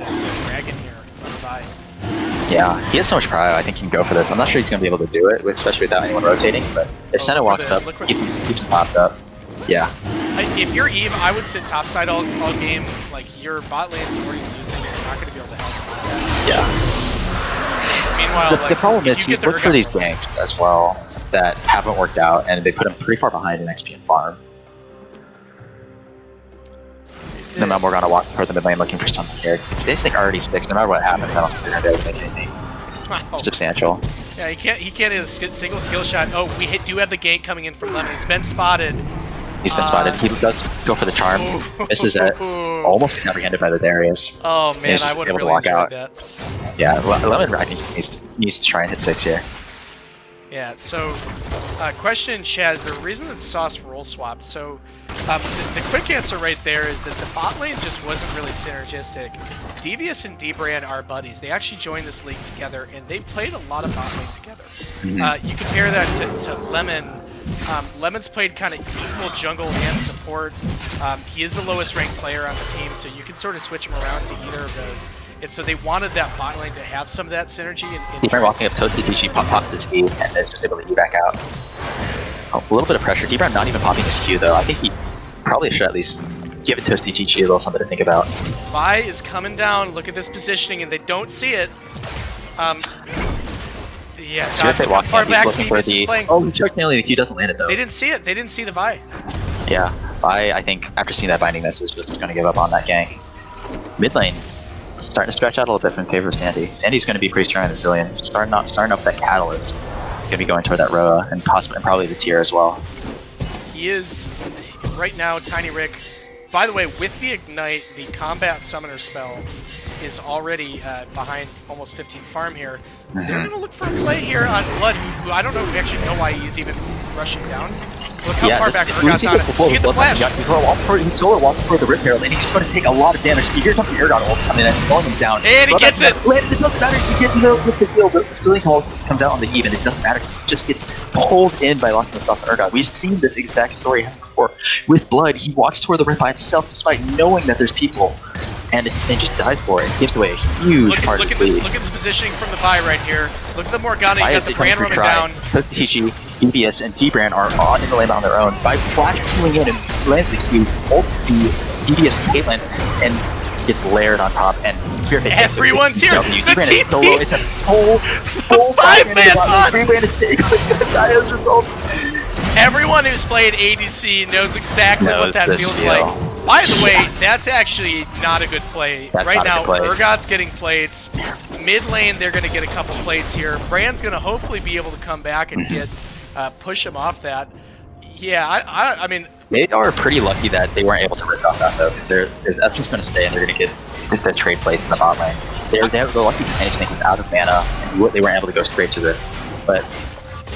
dragon here on the buy. Yeah, he has so much prio. I think he can go for this. I'm not sure he's going to be able to do it, especially without anyone rotating, but if Senna walks up, keeps him popped up. Yeah. If you're Eve, I would sit topside all game. Like, your bot lane's already losing, you're not going to be able to help with that. Yeah. Meanwhile, the problem is he's looked for these ganks as well that haven't worked out, and they put him pretty far behind in XP and farm. No matter we're gonna walk toward the mid lane looking for something here. They think already sticks. No matter what happens, I don't think they're gonna be able to make anything substantial. Yeah, he can't hit a single skill shot. Oh, we do have the gank coming in from Lemon. He's been spotted. He's been spotted. He does go for the charm. Misses it. Almost gets apprehended by the Darius. Oh man, I would have really enjoyed that. Yeah, Lemon I think needs to try and hit 6 here. Yeah, so question in chat, is the reason that Sauce role swapped? So the quick answer right there is that the bot lane just wasn't really synergistic. Devious and D-Brand are buddies. They actually joined this league together, and they played a lot of bot lane together. You compare that to Lemon. Lemon's played kind of equal jungle and support. He is the lowest ranked player on the team, so you can sort of switch him around to either of those. And so they wanted that bot lane to have some of that synergy. D-Brand walking up Toasty DG pops his E and is just able to E back out. Oh, a little bit of pressure. D-Brand not even popping his Q though. I think he probably should at least give it Toasty DG a little something to think about. Vi is coming down. Look at this positioning, and they don't see it. Yeah, far back looking for the... Oh, he choked nearly. The Q doesn't land it though. They didn't see it. They didn't see the Vi. Yeah, Vi, I think after seeing that binding miss is just going to give up on that gank. Mid lane starting to stretch out a little bit in favor of Sandy. Sandy's going to be pretty strong in the Zillion. Starting up that catalyst. Gonna be going toward that Roa and possibly and probably the tier as well. He is right now. Tiny Rick. By the way, with the Ignite, the combat summoner spell is already behind almost 15 farm here. They're going to look for a play here on Blood, who I don't know, we actually know why he's even rushing down. Look how far back Urgot's on it. He get the flash. He's solar walks for the Rip Herald, and he's going to take a lot of damage. Here comes the Urgot ult coming in and slowing him down. And he gets it! It doesn't matter if he gets with the heal, but the Stealing Ult comes out on the Eve, and it doesn't matter because he just gets pulled in by Lost in the South and Urgot. We've seen this exact story happen before. With Blood, he walks toward the Rip by himself despite knowing that there's people. And just dies for it. Gives away a huge part of his lead. Look at this positioning from the Vi right here. Look at the Morgana. You got the Brand roaming down. TCL, DBS, and D-Brand are on in the lane on their own. Vi flash pulling in and lands the Q, ults the DBS Caitlyn, and gets layered on top. And everyone's here. The TP. Solo. It's a full 5-man bot. D-Brand is going to die as a result. Everyone who's played ADC knows exactly what that feels like. By the way, that's actually not a good play. Right now, Urgot's getting plates. Mid lane, they're going to get a couple plates here. Brand's going to hopefully be able to come back and get push him off that. Yeah, I mean... They are pretty lucky that they weren't able to rip off that, though, because Epson's going to stay and they're going to get the trade plates in the bot lane. They're lucky because Snake was out of mana, and they weren't able to go straight to this. But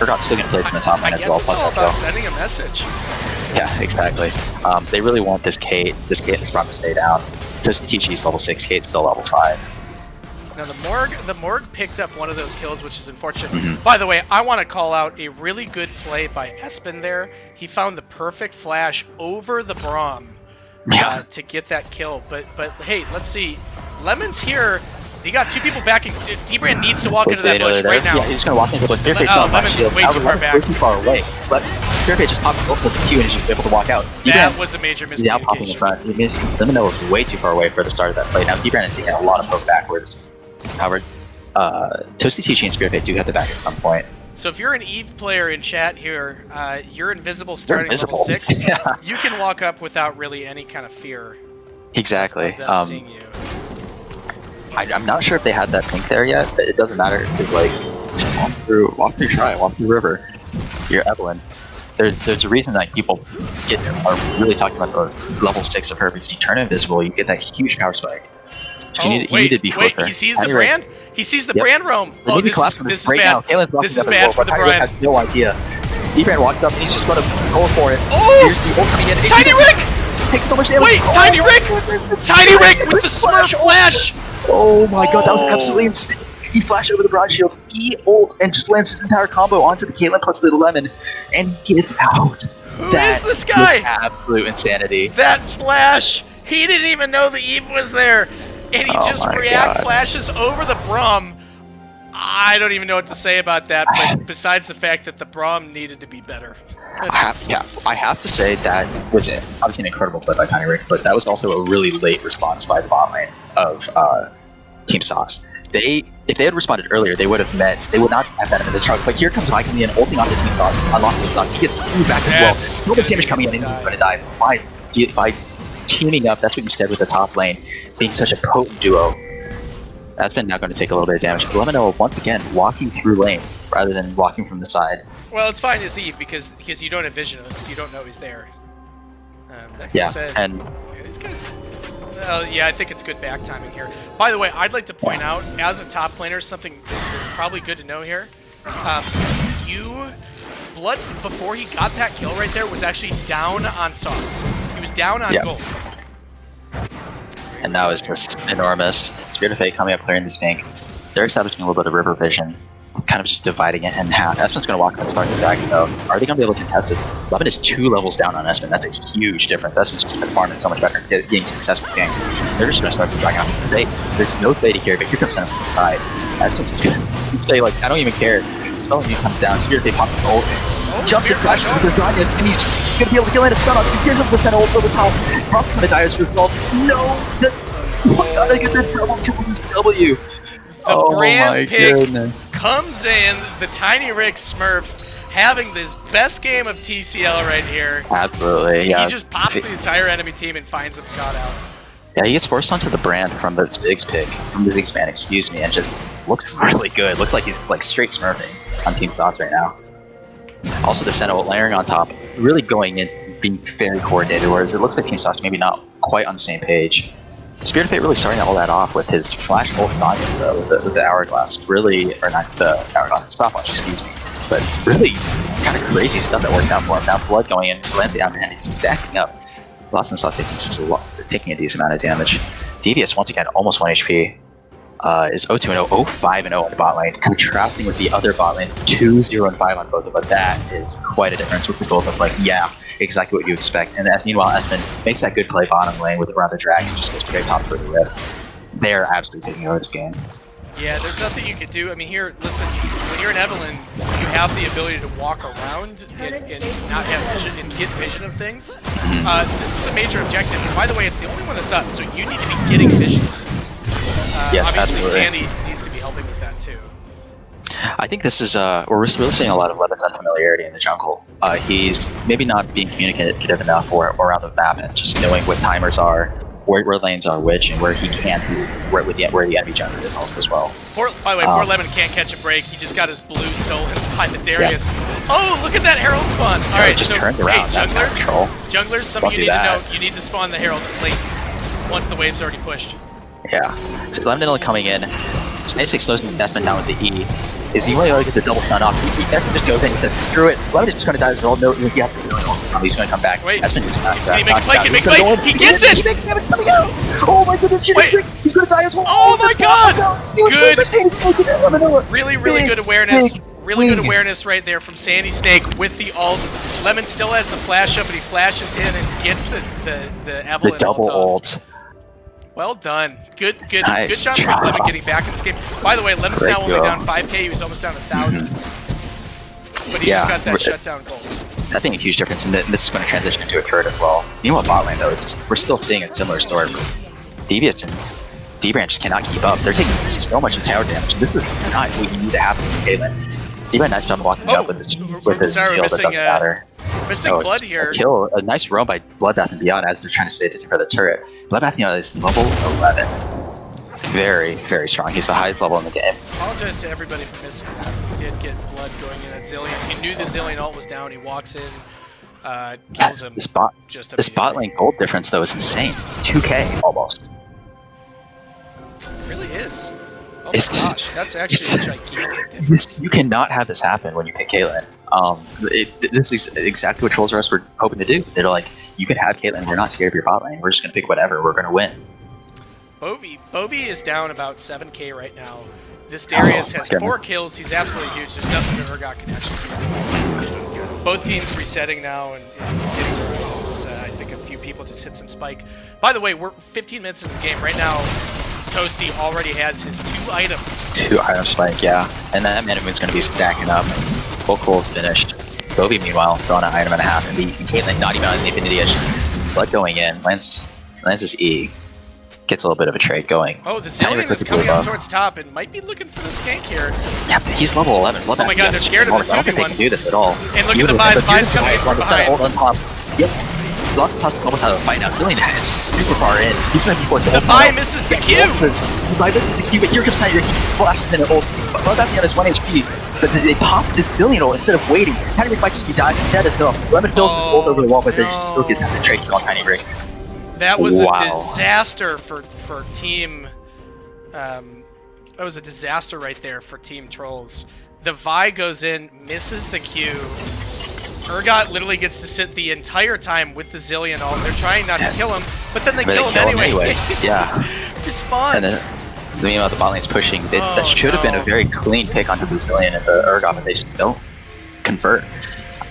Urgot's still getting plates in the top lane as well. I guess it's all about sending a message. Yeah, exactly. They really want this Kate and this Braum to stay down. Just TC's level 6, Kate's still level 5. Now the Morg picked up one of those kills, which is unfortunate. By the way, I want to call out a really good play by Espen there. He found the perfect flash over the Braum to get that kill. But hey, let's see. Lemon's here. He got two people backing. D-Brand needs to walk into that bush right now. Yeah, he's going to walk into the bush. Lemon's way too far back. Way too far away. But Fairface just popped both the Q and is just able to walk out. That was a major miscommunication. Now popping in front. Lemon was way too far away for the start of that play. Now D-Brand is taking a lot of poke backwards. However, Toasty Teaching and Spirit do have to back at some point. So if you're an Eve player in chat here, you're invisible starting level 6. Yeah. You can walk up without really any kind of fear. Exactly. Seeing you. I'm not sure if they had that pink there yet, but it doesn't matter. It's like, just walk through river. You're Evelyn. There's a reason that people are really talking about the level 6 of her, because you turn invisible, you get that huge power spike. Wait, he sees the Brand? He sees the Brand roam! Oh, this is bad. This is bad for the Brand. Has no idea. D-Brand walks up and he's just going to go for it. Oh! Here's the ult coming in. Tiny Rick! Takes so much damage. Wait, Tiny Rick! Tiny Rick with the Smurf flash! Oh my god, that was absolutely insane. He flashed over the Bronze Shield, ult, and just lands his entire combo onto the Caitlyn plus the Lemon, and he gets out. Who is this guy? Absolute insanity. That flash! He didn't even know the Eve was there, and he just flashes over the Braum. I don't even know what to say about that, but besides the fact that the Braum needed to be better. I have to say that was obviously an incredible play by Tiny Rick, but that was also a really late response by the bot lane of Team Sauce. If they had responded earlier, they would not have had him in this truck. But here comes Mike in ulting on this Team Sauce, unlocking Team Sauce. He gets two back as well. No much damage coming in, and he's going to die by teaming up. That's what you said with the top lane being such a potent duo. That's been now going to take a little bit of damage. Lemino once again walking through lane rather than walking from the side. Well, it's fine as Eve because you don't have vision of him, so you don't know he's there. And these guys. Yeah, I think it's good back timing here. By the way, I'd like to point out, as a top laner, something that's probably good to know here. Blood, before he got that kill right there, was actually down on Sauce. He was down on gold. And now it's just enormous. Spirit of Fate coming up, clearing this bank. They're establishing a little bit of river vision, kind of just dividing it in half. Espen's going to walk and start the dragon, though. Are they going to be able to contest this? Levin is 2 levels down on Espen. That's a huge difference. Espen's just been farming so much better, getting successful ganks. They're just going to start the dragon off the base. There's no Lady here, but here comes Sen from the side. Espen's just going to say, like, I don't even care. Spelling me comes down. Spirit of Fate pops the ult. Jumps and flashes with their dragons, and he's just going to be able to kill in a stun off. He hears him with that ult over the top. Rob's going to die as a result. No! Oh my god, I get that double kill with this W. The Brand pick comes in, the Tiny Rick Smurf having this best game of TCL right here. Absolutely, yeah. He just pops the entire enemy team and finds them caught out. Yeah, he gets forced onto the brand from the Ziggs pick, from the Ziggs ban, excuse me, and just looks really good. Looks like he's like straight smurfing on Team Sauce right now. Also, the Sentinel layering on top, really going in, being very coordinated, whereas it looks like Team Sauce maybe not quite on the same page. Spirit of Fate really starting all that off with his flash ult Sagas though, with the Hourglass. Really, or not the Hourglass, the stopwatch, excuse me. But really kind of crazy stuff that worked out for him. Now Blood going in, lands the afterhand, he's stacking up. Lost and Sauce taking a decent amount of damage. Devious, once again, almost 1 HP. Is 0-2-0, 0-5-0 on the bot lane, contrasting with the other bot lane, 2-0-5 on both of them. That is quite a difference. What's the goal of like, yeah, exactly what you expect. And then, meanwhile, Espen makes that good play bottom lane with around the drag and just goes straight top for the rip. They're absolutely taking over this game. Yeah, there's nothing you could do. I mean, here, listen, when you're in Evelyn, you have the ability to walk around and not have vision and get vision of things. This is a major objective. And by the way, it's the only one that's up, so you need to be getting vision of things. Yes, obviously, absolutely. Sandy needs to be helping with that too. I think this is, we're really seeing a lot of Levin's unfamiliarity in the jungle. He's maybe not being communicative enough or around the map and just knowing what timers are, where lanes are which, and where he can be, where the enemy jungle is also as well. By the way, poor Lemon can't catch a break. He just got his blue stolen by the Darius. Yeah. Oh, look at that Herald spawn! All right, just so turned around. Hey, That's control. Junglers, some of you need to know you need to spawn the Herald late once the wave's already pushed. Yeah. So Lemon coming in. Snake slows Espen down with the E. Is he really get the double stun off? Espen just goes in and says, screw it. Lemon is just going to die as well. No, he has to do it. He's going to come back. Wait. Espen just can he make a play? Can he make a play? He gets it! Oh my goodness, he's going to die as well. Oh my god! Good. Really good awareness. Really good awareness right there from Sandy Snake with the ult. Lemon still has the flash up, but he flashes in and gets the Evelyn double ult. Well done. Good Nice job from Lemon getting back in this game. By the way, Lemon's now only down 5k. He was almost down 1,000. But he just got that shutdown goal. I think a huge difference, and this is going to transition into a turret as well. Meanwhile, bot lane though, we're still seeing a similar story. Devious and D-Brand just cannot keep up. They're taking so much tower damage. This is not what you need to happen with Caitlyn. D-Brand nice job walking up with his shield, but doesn't matter. Missing Blood here. A nice roam by Bloodbath and Beyond as they're trying to stay for the turret. Bloodbath is level 11. Very, very strong. He's the highest level in the game. Apologize to everybody for missing that. He did get Blood going in at Zillion. He knew the Zillion ult was down. He walks in, kills him. This bot lane gold difference though is insane. 2k almost. It really is. Oh my gosh, that's actually a gigantic difference. You cannot have this happen when you pick Caitlyn. This is exactly what Trolls R Us were hoping to do. They're like, you can have Caitlyn, we're not scared of your bot lane, we're just going to pick whatever, we're going to win. Bovie is down about 7k right now. This Darius has 4 kills, he's absolutely huge. There's nothing that Urgot can actually do. Both teams resetting now and getting I think a few people just hit some spike. By the way, we're 15 minutes into the game right now. Toasty already has his 2 items. 2 item spike, yeah. And that Mana Moon's going to be stacking up. Full cool's finished. Bovie, meanwhile, still on an item and a half. And Caitlyn not even on the Infinity Edge. Blood going in. Lands his E. Gets a little bit of a trade going. Oh, the Zillion is coming up towards top and might be looking for the gank here. Yeah, but he's level 11. Oh my god, they're scared of the 2v1. I don't think they can do this at all. And look at the Vi's coming in from behind. Ult on top. Yep. Lost the almost out of the fight now. Zillion is super far in. He's going to be forced to The Vi misses the Q! The Vi misses the Q, but here comes Tiger. He flashes in an ult. Bloodbath on his 1 HP. But they popped the Zillion ult instead of waiting. Tiny Brick might just be dying. Dead as hell. Lemon fills his ult over the wall, but they still gets the trade kill on Tiny Brick. That was a disaster for team. That was a disaster right there for Team Trolls. The Vi goes in, misses the Q. Urgot literally gets to sit the entire time with the Zillion ult. They're trying not to kill him, but then they kill him anyway. Yeah. Response. And then, meanwhile, the bot lane's pushing. That should have been a very clean pick onto the Zillion and the Urgot, but they just don't convert.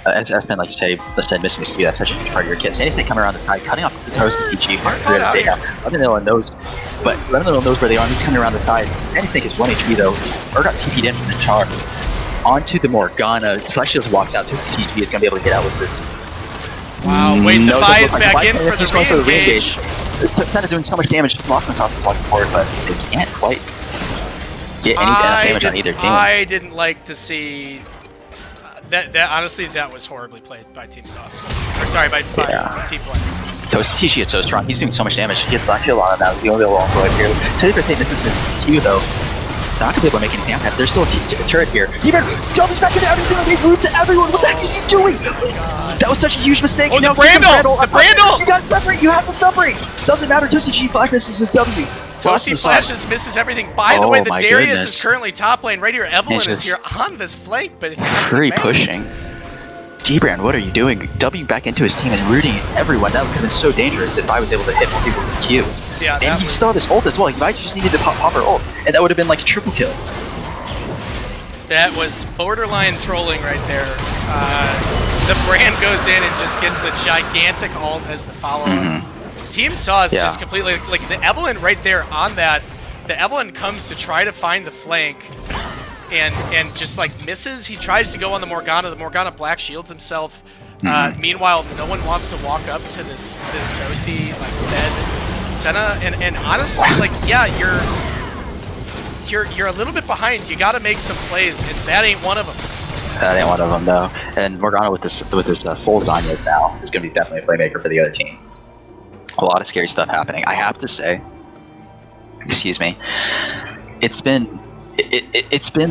As been like you said, missing a Q, that's such a huge part of your kit. Sandy Snake coming around the side, cutting off the toes of the PG. Lemonilla knows, but Lemonilla knows where they are, and he's coming around the side. Sandy Snake is 1 HP though. Urgot TP'd in from the charge. Onto the Morgana. Flash Shields walks out to the TP, is going to be able to get out with this. Wow, wait, the Vi is back in for the re-engage. This Tuxedo doing so much damage, Lost and Sauce is walking forward, but they can't quite get any damage on either team. I didn't like to see... That honestly, that was horribly played by Team Sauce. Or sorry, by Team Play. TC is so strong. He's doing so much damage. He gets Black Shield on him now. He's the only one going here. Taker taking this Q though. Not gonna be able to make any damage. There's still a turret here. Demon jumps back into everything and they root to everyone. What the heck is he doing? That was such a huge mistake. Oh, the Brandle! The Brandle! You gotta separate. You have to separate. Doesn't matter. Just the G Flash misses his W. Toasty flashes, misses everything. By the way, the Darius goodness. is currently top lane right here. Evelyn is here on this flank, but it's Hurry pushing. Dbrand, what are you doing? W back into his team and rooting everyone. That would have been so dangerous if I was able to hit more people with Q. Yeah, and he still had his ult as well. He might just needed to pop her ult, and that would have been like a triple kill. That was borderline trolling right there. The brand goes in and just gets the gigantic ult as the follow-up. Team Sauce just completely, like the Evelyn right there on that. The Evelyn comes to try to find the flank and just like misses. He tries to go on the Morgana. The Morgana black shields himself. Meanwhile, no one wants to walk up to this Toasty like dead Senna. And honestly, like yeah, you're a little bit behind. You got to make some plays, and that ain't one of them. That ain't one of them, though. And Morgana with this full Zanyas now is going to be definitely a playmaker for the other team. A lot of scary stuff happening. I have to say, excuse me, it's been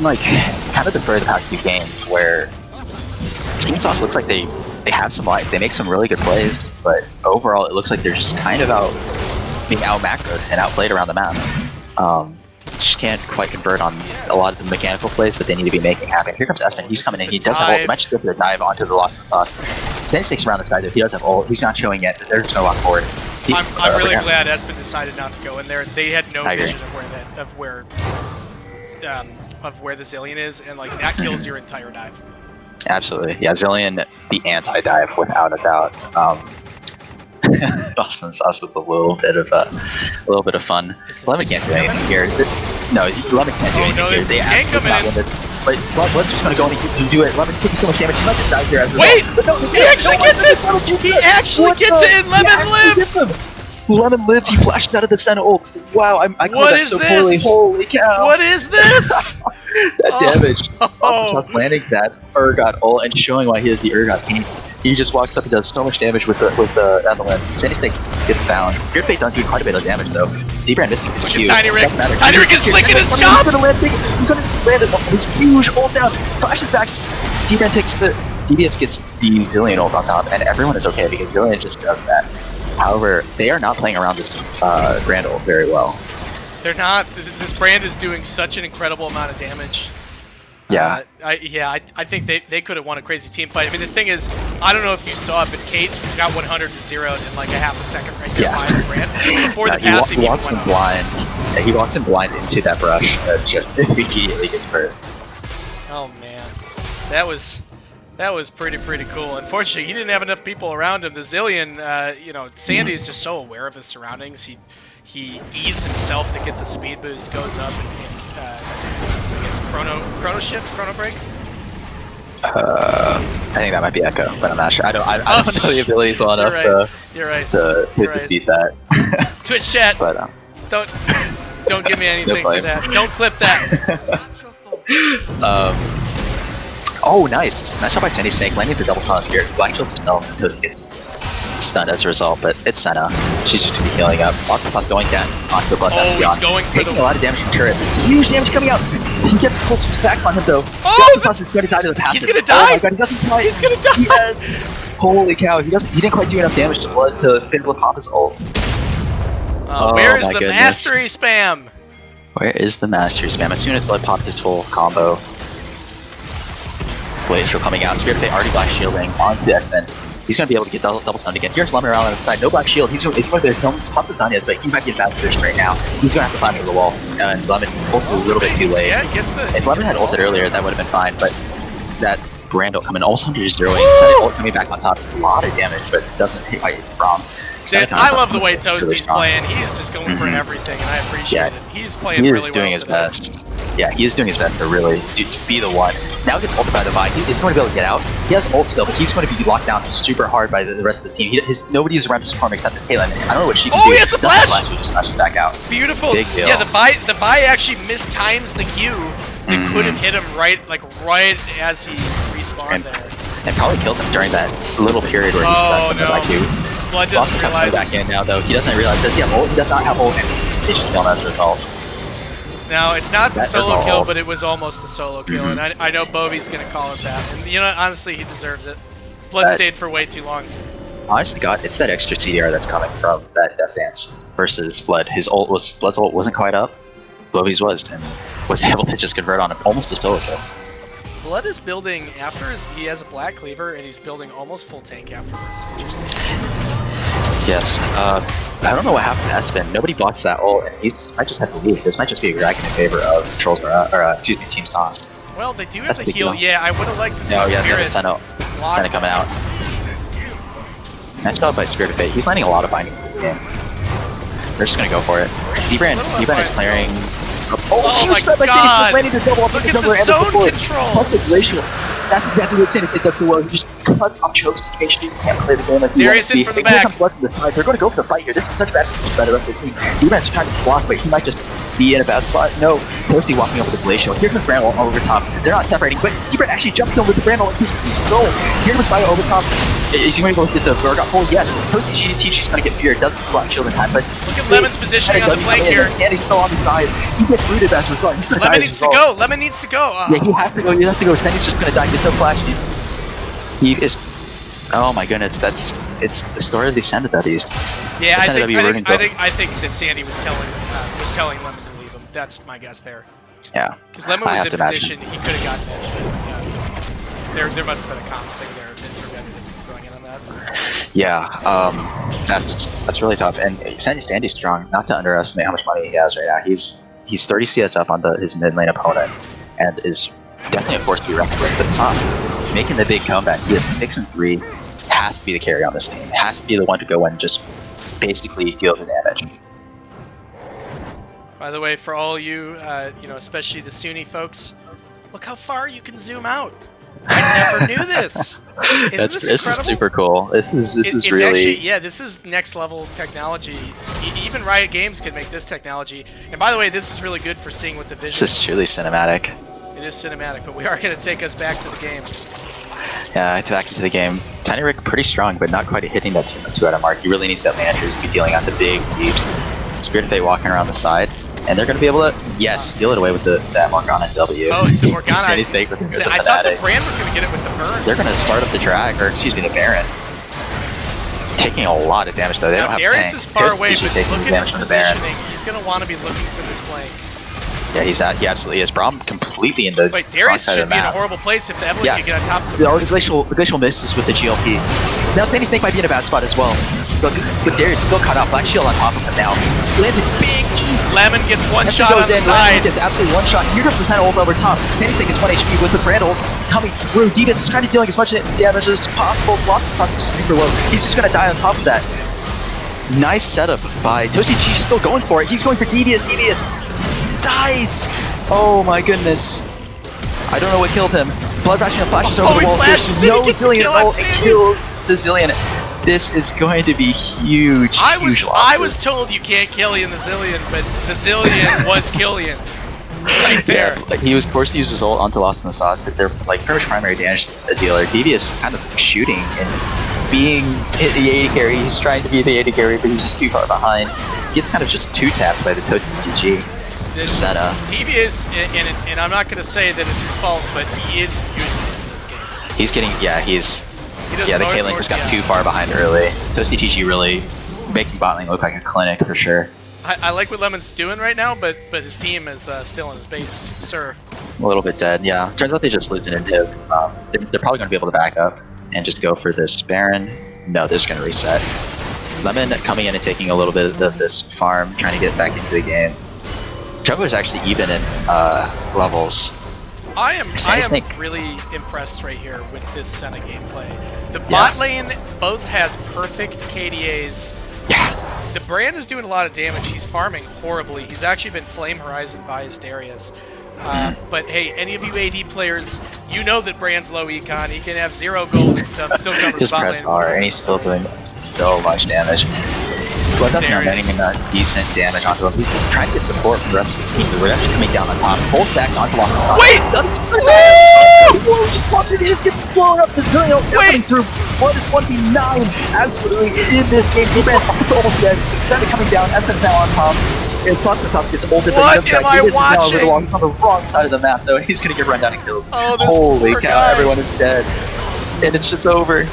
like kind of the past few games where Team Sauce looks like they have some life. They make some really good plays, but overall it looks like they're just kind of being out-macroed and outplayed around the map. Just can't quite convert on a lot of the mechanical plays that they need to be making happen. Here comes Espen. He's coming in. He does have ult. Might just go for the dive onto the Lost in Sauce. Standing 6 around the side. He does have ult. He's not showing yet. There's no walk forward. I'm really glad Espen decided not to go in there. They had no vision of where the Zillion is, and like that kills your entire dive. Absolutely, yeah. Zillion, the anti-dive without a doubt. Boston Sauce with a little bit of fun. Lemon can't do anything here. No, Lemon can't do anything here. They absolutely not win this. But Lemon's just gonna go in and do it. Lemon's taking so much damage. He's not gonna die here as a result. Wait! He actually gets it! He actually gets it, and Lemon lives! Lemon lives. He flashes out of the Senna ult. Wow, I called that so poorly. Holy cow! What is this? That damage. Boston Sauce landing that Urgot ult and showing why he is the Urgot king. He just walks up and does so much damage with the Evelyn. Sandy Snake gets found. Fear Fate does do quite a bit of damage though. Dbrand missing his Q. Tiny Rick is flicking his chops! He's gonna land his huge ult down. Flashes back. Dbrand takes the DBS gets the Zillion ult on top, and everyone is okay because Zillion just does that. However, they are not playing around this Brand ult very well. They're not. This Brand is doing such an incredible amount of damage. Yeah. I think they could have won a crazy team fight. I mean, the thing is, I don't know if you saw it, but Kate got 100 to 0 in like a half a second right there by the Brand before the passing. He walks in blind. Yeah, he walks in blind into that brush. Just immediately gets burst. Oh man, that was pretty cool. Unfortunately, he didn't have enough people around him. The Zillion, you know, Sandy's just so aware of his surroundings. He eased himself to get the speed boost, goes up and I guess chrono shift, chrono break. I think that might be Echo, but I'm not sure. I don't know the abilities well enough to defeat that. Twitch chat. But don't give me anything for that. Don't clip that. Oh, nice shot by Sandy Snake, landing the double taunt here. Black shields herself, and Toasty gets stunned as a result, but it's Senna. She's just gonna be healing up. Lots of toss going down onto the blood. Oh, he's going for taking a lot of damage from turret. Huge damage coming out. He gets full sacks on him though. Oh, Sauce is gonna die to the passive. He's gonna die. Oh my god, he doesn't quite. He's gonna die. Yes. Holy cow, he didn't quite do enough damage to finish Papa's ult. Where is the mastery spam? Where is the mastery spam? As soon as Blood popped his full combo. Glacial coming out. Spirit Fate already black shielding onto Espen. He's going to be able to get double stunned again. Here's Lemon around on the side. No black shield. He's going to pop the Zanyas, but he might be in bad position right now. He's going to have to climb over the wall. And Lemon ulted a little bit too late. Yeah, he gets If Lemon had ulted earlier, that would have been fine, but that Brand ult coming almost 100 zeroing. Sunny ult coming back on top. A lot of damage, but doesn't hit quite wrong. I love the way Toasty's playing. He is just going for everything, and I appreciate it. He's playing really well. He is doing his best. Yeah, he is doing his best to really be the one. Now he gets ulted by the Vi. He's going to be able to get out. He has ult still, but he's going to be locked down super hard by the rest of his team. Nobody is around to support him except this Caitlyn. I don't know what she can do. Oh, he has the flash! He just smashes back out. Beautiful. Big deal. Yeah, the Vi actually mistimes the Q. It could have hit him right as he respawned there. And probably killed him during that little period where he stuck with the Q. Blood Boss doesn't is coming realize. back in now, though. He doesn't realize that he does not have ult, and they just kill him as a result. No, it's not the That solo is kill, all. but it was almost the solo kill, and I know Bovie's gonna call it that. And you know, honestly, he deserves it. Blood stayed for way too long. Honest to God, it's that extra CDR that's coming from that Death Dance versus Blood. Blood's ult wasn't quite up. Bovie's was, and was able to just convert on almost a solo kill. Blood is building he has a black cleaver, and he's building almost full tank afterwards. Interesting. Yes. I don't know what happened to Espen. Nobody blocks that ult, and might just have to leave. This might just be a dragon in favor of Trolls Team Toss. Well, they do have That's the big heal. deal. Yeah, I would have liked to see No, yeah, Spirit. it's kind of coming out. Nice job by Spirit of Fate. He's landing a lot of bindings in this game. They're just gonna go for it. Dbrand is clearing. Oh my god! Look at the zone control! Glacial. That's exactly what Sandy picked up too well. He just cuts off chokes to make sure you can't play the game like you want Darius to be. in from the back. They're going to go for the fight here. This is such bad position by the rest of the team. Dbrand's trying to block, but he might just be in a bad spot. No, Toasty walking over the Glacial. Here comes Brandle over top. They're not separating, but Dbrand actually jumps in with the Brandle and keeps going. Here comes Bio over top. Is he going to go get the Burgot pull? Yes. Toasty GDT, she's going to get feared. Doesn't block shield in time, but look at Lemon's positioning on the flank here. And he's still on the side. He gets rooted as a result. Lemon needs to go. Lemon needs to go. Yeah, he has to go. He has to go. Sandy's just going to die. There's no flash. He is. Oh my goodness, it's the story of the Ascended W's. Yeah, I think that Sandy was telling Lemon to leave him. That's my guess there. Yeah. Because Lemon was in position, he could have gotten it. But there must have been a comms thing there that prevented him from going in on that. Yeah. That's really tough. And Sandy's strong. Not to underestimate how much money he has right now. He's 30 CS up on his mid lane opponent, and is definitely a force to be reckoned with. But it's tough. Making the big comeback. He has 6 and 3. Has to be the carry on this team. Has to be the one to go and just basically deal the damage. By the way, for all you, especially the Sunni folks, look how far you can zoom out. I never knew this. This is super cool. This is really actually, this is next level technology. Even Riot Games can make this technology. And by the way, this is really good for seeing what the vision. This is truly cinematic. It is cinematic, but we are going to take us back to the game. Yeah, back into the game. Tiny Rick pretty strong, but not quite hitting that 2 out of mark. He really needs that Landers to be dealing out the big deeps. Spirit of Fate walking around the side, and they're going to be able to, steal it away with that Morgana W. Oh, it's the Morgana. I thought the Brand was going to get it with the burn. They're going to start up the drag, or excuse me, the Baron. Taking a lot of damage though. They don't have Darius tank. is far away, but taking look at damage his from the Baron. positioning. He's going to want to be looking for this flank. Yeah, he absolutely is. Braum completely in the Wait, Darius should be in a horrible place if the Evelyn can get on top of him. The glacial misses with the GLP. Now Sandy Snake might be in a bad spot as well. But Darius is still cut out. Black Shield on top of him now. Lands a big E. Lemon gets one shot on the side. Lemon gets absolutely one shot. Here comes this Penta ult over top. Sandy Snake is 1 HP with the Brand ult coming through. Devious is trying to deal as much damage as possible. Lost the top super low. He's just going to die on top of that. Nice setup by Toasty G. Still going for it. He's going for Devious. Devious dies. Oh my goodness. I don't know what killed him. Blood Ration flashes over the wall. There's no Zillion ult. It kills the Zillion. This is going to be huge. I was told you can't Killian the Zillion, but the Zillion was Killian. Right there. Yeah, he was forced to use his ult onto Lost in the Sauce. They're like pretty much primary damage dealer. Devious kind of shooting and being the AD carry. He's trying to be the AD carry, but he's just too far behind. Gets kind of just 2 taps by the Toasty TG. Setup. Devious, and I'm not going to say that it's his fault, but he is useless in this game. He's getting, the K-Link just got too far behind early. Toasty TG really making bot lane look like a clinic for sure. I like what Lemon's doing right now, but his team is still in his base, sir. A little bit dead, yeah. Turns out they just losing an inhib. They're probably going to be able to back up and just go for this Baron. No, they're just going to reset. Lemon coming in and taking a little bit of this farm, trying to get back into the game. Jungler's actually even in levels. I am really impressed right here with this Senna gameplay. The bot lane both has perfect KDAs. Yeah. The Brand is doing a lot of damage. He's farming horribly. He's actually been Flame Horizon by his Darius. But hey, any of you AD players, you know that Brand's low econ. He can have 0 gold and stuff. Still cover just the bot press lane. R, and he's still doing so much damage. Blood doesn't have any decent damage onto him. He's trying to get support from the rest of the team. We're actually coming down on top. Both backs onto Lost on top. Wait! Whoa! Just popped it. He just gets blown up. The Zillion coming through. Blood is 1v9. Absolutely in this game. D-Brand is almost dead. Senna coming down. SN's now on top. It's on the top, gets ulted, but he What doesn't am die. I He is now a little watching? on the wrong side of the map, though. He's gonna get run down and killed. Oh, this Holy poor cow, guy. everyone is dead. And it's just over.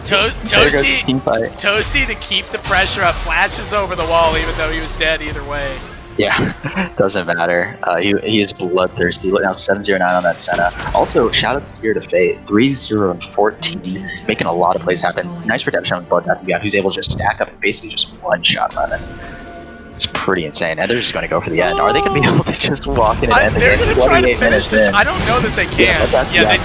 There goes the team fight. Toasty to keep the pressure up, flashes over the wall even though he was dead either way. Yeah, doesn't matter. He is bloodthirsty. Now 7-0-9 on that Senna. Also, shout out to Spirit of Fate, 3-0-14, making a lot of plays happen. Nice redemption on Bloodbath Beyond, who's able to just stack up and basically just one-shot Lemon. It's pretty insane, and they're just going to go for the end. Are they going to be able to just walk in and end the game? They're going to try to finish this. In. I don't know that they can.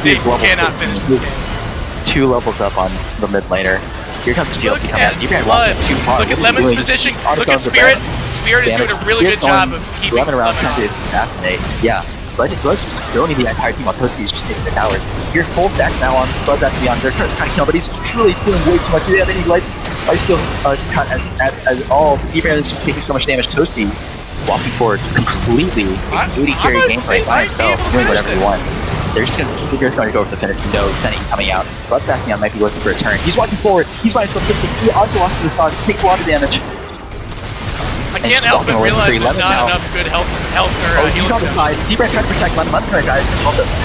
They cannot finish this game. 2 levels up on the mid laner. Here comes the GLP coming out. Blood. Look at Lemon's position. Look at Spirit. Spirit is doing a really good job of keeping Lemon around Lemon trying to assassinate. Yeah. Blood's just throwing the entire team while Toasty's just taking the towers. You're full stacks now on Bloodbath Beyond. They're trying to kill, but he's truly stealing way too much. Do they have any life steal cut as all? D-Brand is just taking so much damage. Toasty walking forward completely 80 carry gameplay by himself, doing whatever he wants. They're just going to go for the finish. No, Senna coming out. Bloodbath Beyond might be looking for a turn. He's walking forward. He's by himself. Gets the key onto lost to the side. Takes a lot of damage. I can't help but realize there's not enough good health he's on the side. D-Brand trying to protect Lemon. Lemon's going to die.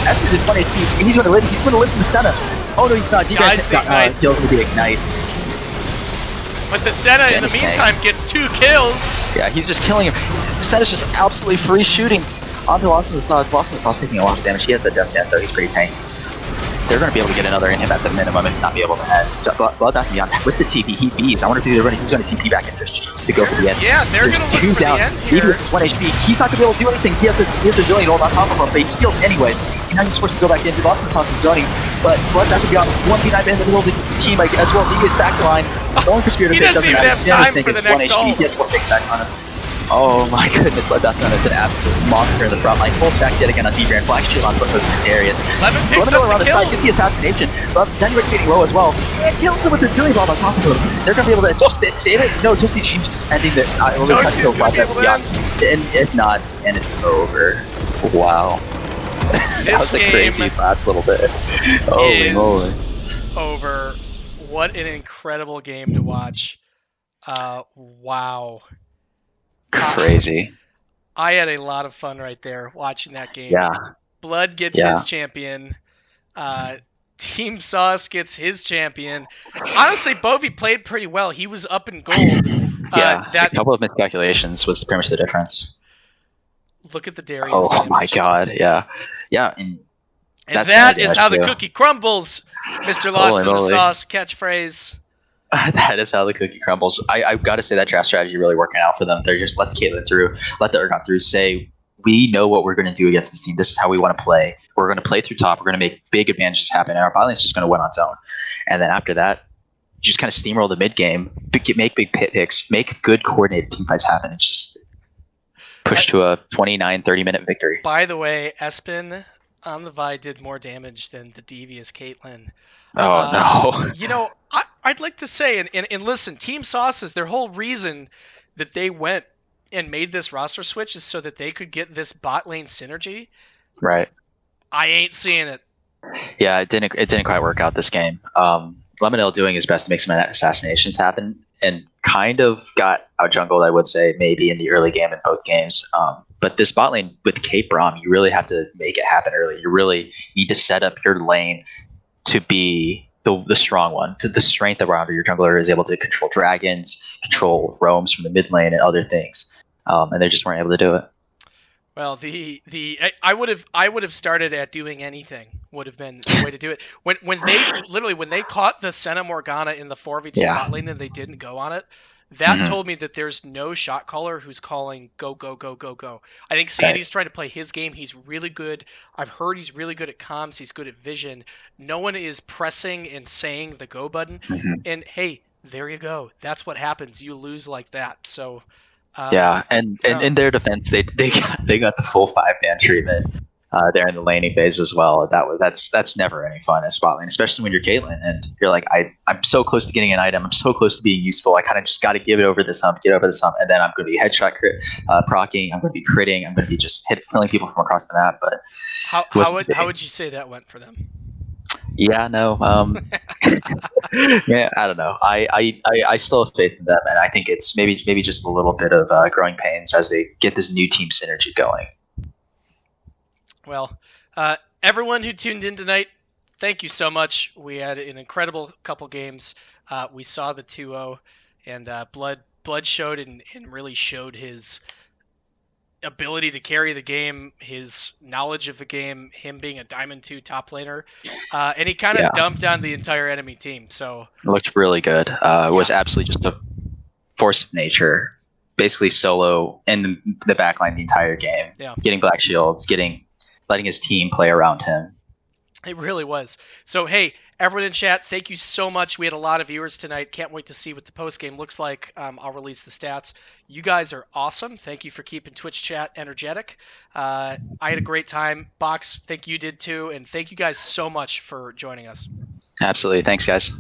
Esther's at 1 HP. He's going to live. He's going to live from the Senna. Oh no, he's not. D-Brand kills with the Ignite. But the Senna in the meantime gets 2 kills. Yeah, he's just killing him. Senna's just absolutely free shooting. Onto Lost in the Stars. Lost in the Stars taking a lot of damage. He has the Death Dance, so he's pretty tanky. They're going to be able to get another in him at the minimum and not be able to end. Bloodbath Beyond with the TP, he bees. I wonder if he's going to TP back in just to go for the end. Yeah, they're going to look for the end here. Devious is 1 HP. He's not going to be able to do anything. He has the zillion hold on top of him, but he steals anyways. And now he's forced to go back in. Lost in the Stars is zoning, but Bloodbath Beyond 1v9 in the middle of the team as well. Devious back line. Going for Spirit of Fate doesn't matter. He doesn't even have time for the next ult. He gets full stake stacks on him. Oh my goodness, Bloodbath Beyond is an absolute monster in the front line. Full stack yet again on D-Brand. Flash shield on both of Darius. Lemon picks up around the kill. Side, gets the assassination. But Dynamic's getting low as well. And kills him with the Zilly Bomb on top of him. They're going to be able to just save it. No, Toasty just ending the Toasty's going to be able to end. And if not, and it's over. Wow. That was a crazy last little bit. Holy moly. Over. What an incredible game to watch. Wow. Crazy. I had a lot of fun right there watching that game. Yeah. Blood gets his champion. Team Sauce gets his champion. Honestly, Bovie played pretty well. He was up in gold. Yeah, a couple of miscalculations was pretty much the difference. Look at the Darius. Oh my god, yeah. Yeah, and that is how the cookie crumbles, Mr. Lost in the Sauce catchphrase. That is how the cookie crumbles. I've got to say that draft strategy really working out for them. They're just let Caitlyn through, let the Urgot through, say, we know what we're going to do against this team. This is how we want to play. We're going to play through top. We're going to make big advantages happen. And our bot lane's just going to win on its own. And then after that, just kind of steamroll the mid game, make big pit picks, make good coordinated team fights happen, and just push to a 29, 30-minute victory. By the way, Espen on the Vi did more damage than the devious Caitlyn. Oh, no. You know, I'd like to say, and listen, Team Sauces, their whole reason that they went and made this roster switch is so that they could get this bot lane synergy. Right. I ain't seeing it. Yeah, it didn't quite work out this game. Lemonel doing his best to make some assassinations happen and kind of got out jungled, I would say, maybe in the early game in both games. But this bot lane with Kate Braum, you really have to make it happen early. You really need to set up your lane to be the strong one, to the strength around your jungler is able to control dragons, control roams from the mid lane and other things. And they just weren't able to do it. Well, I would have started at doing anything would have been the way to do it. When they caught the Senna Morgana in the 4v2 bot lane and they didn't go on it, that told me that there's no shot caller who's calling go go go go go. I think Sandy's trying to play his game. He's really good. I've heard he's really good at comms. He's good at vision. No one is pressing and saying the go button. And hey, there you go. That's what happens. You lose like that. So. And in their defense, they got the full 5-ban treatment there in the laning phase as well. That's never any fun as spot lane, especially when you're Caitlyn and you're like, I'm so close to getting an item, I'm so close to being useful. I kind of just got to get over this hump, and then I'm going to be headshot procking. I'm going to be critting. I'm going to be just killing people from across the map. But how would you say that went for them? Yeah, no. Yeah, I don't know. I still have faith in them, and I think it's maybe just a little bit of growing pains as they get this new team synergy going. Well, everyone who tuned in tonight, thank you so much. We had an incredible couple games. We saw the 2-0, and Blood showed and really showed his ability to carry the game, his knowledge of the game, him being a Diamond 2 top laner, and he kind Yeah, of dumped on the entire enemy team. So, it looked really good. Was yeah, absolutely just a force of nature, basically solo in the back line the entire game, yeah. getting black shields, getting letting his team play around him. It really was. So, hey, everyone in chat, thank you so much. We had a lot of viewers tonight. Can't wait to see what the post game looks like. I'll release the stats. You guys are awesome. Thank you for keeping Twitch chat energetic. I had a great time. Box, think you did too. And thank you guys so much for joining us. Absolutely. Thanks, guys.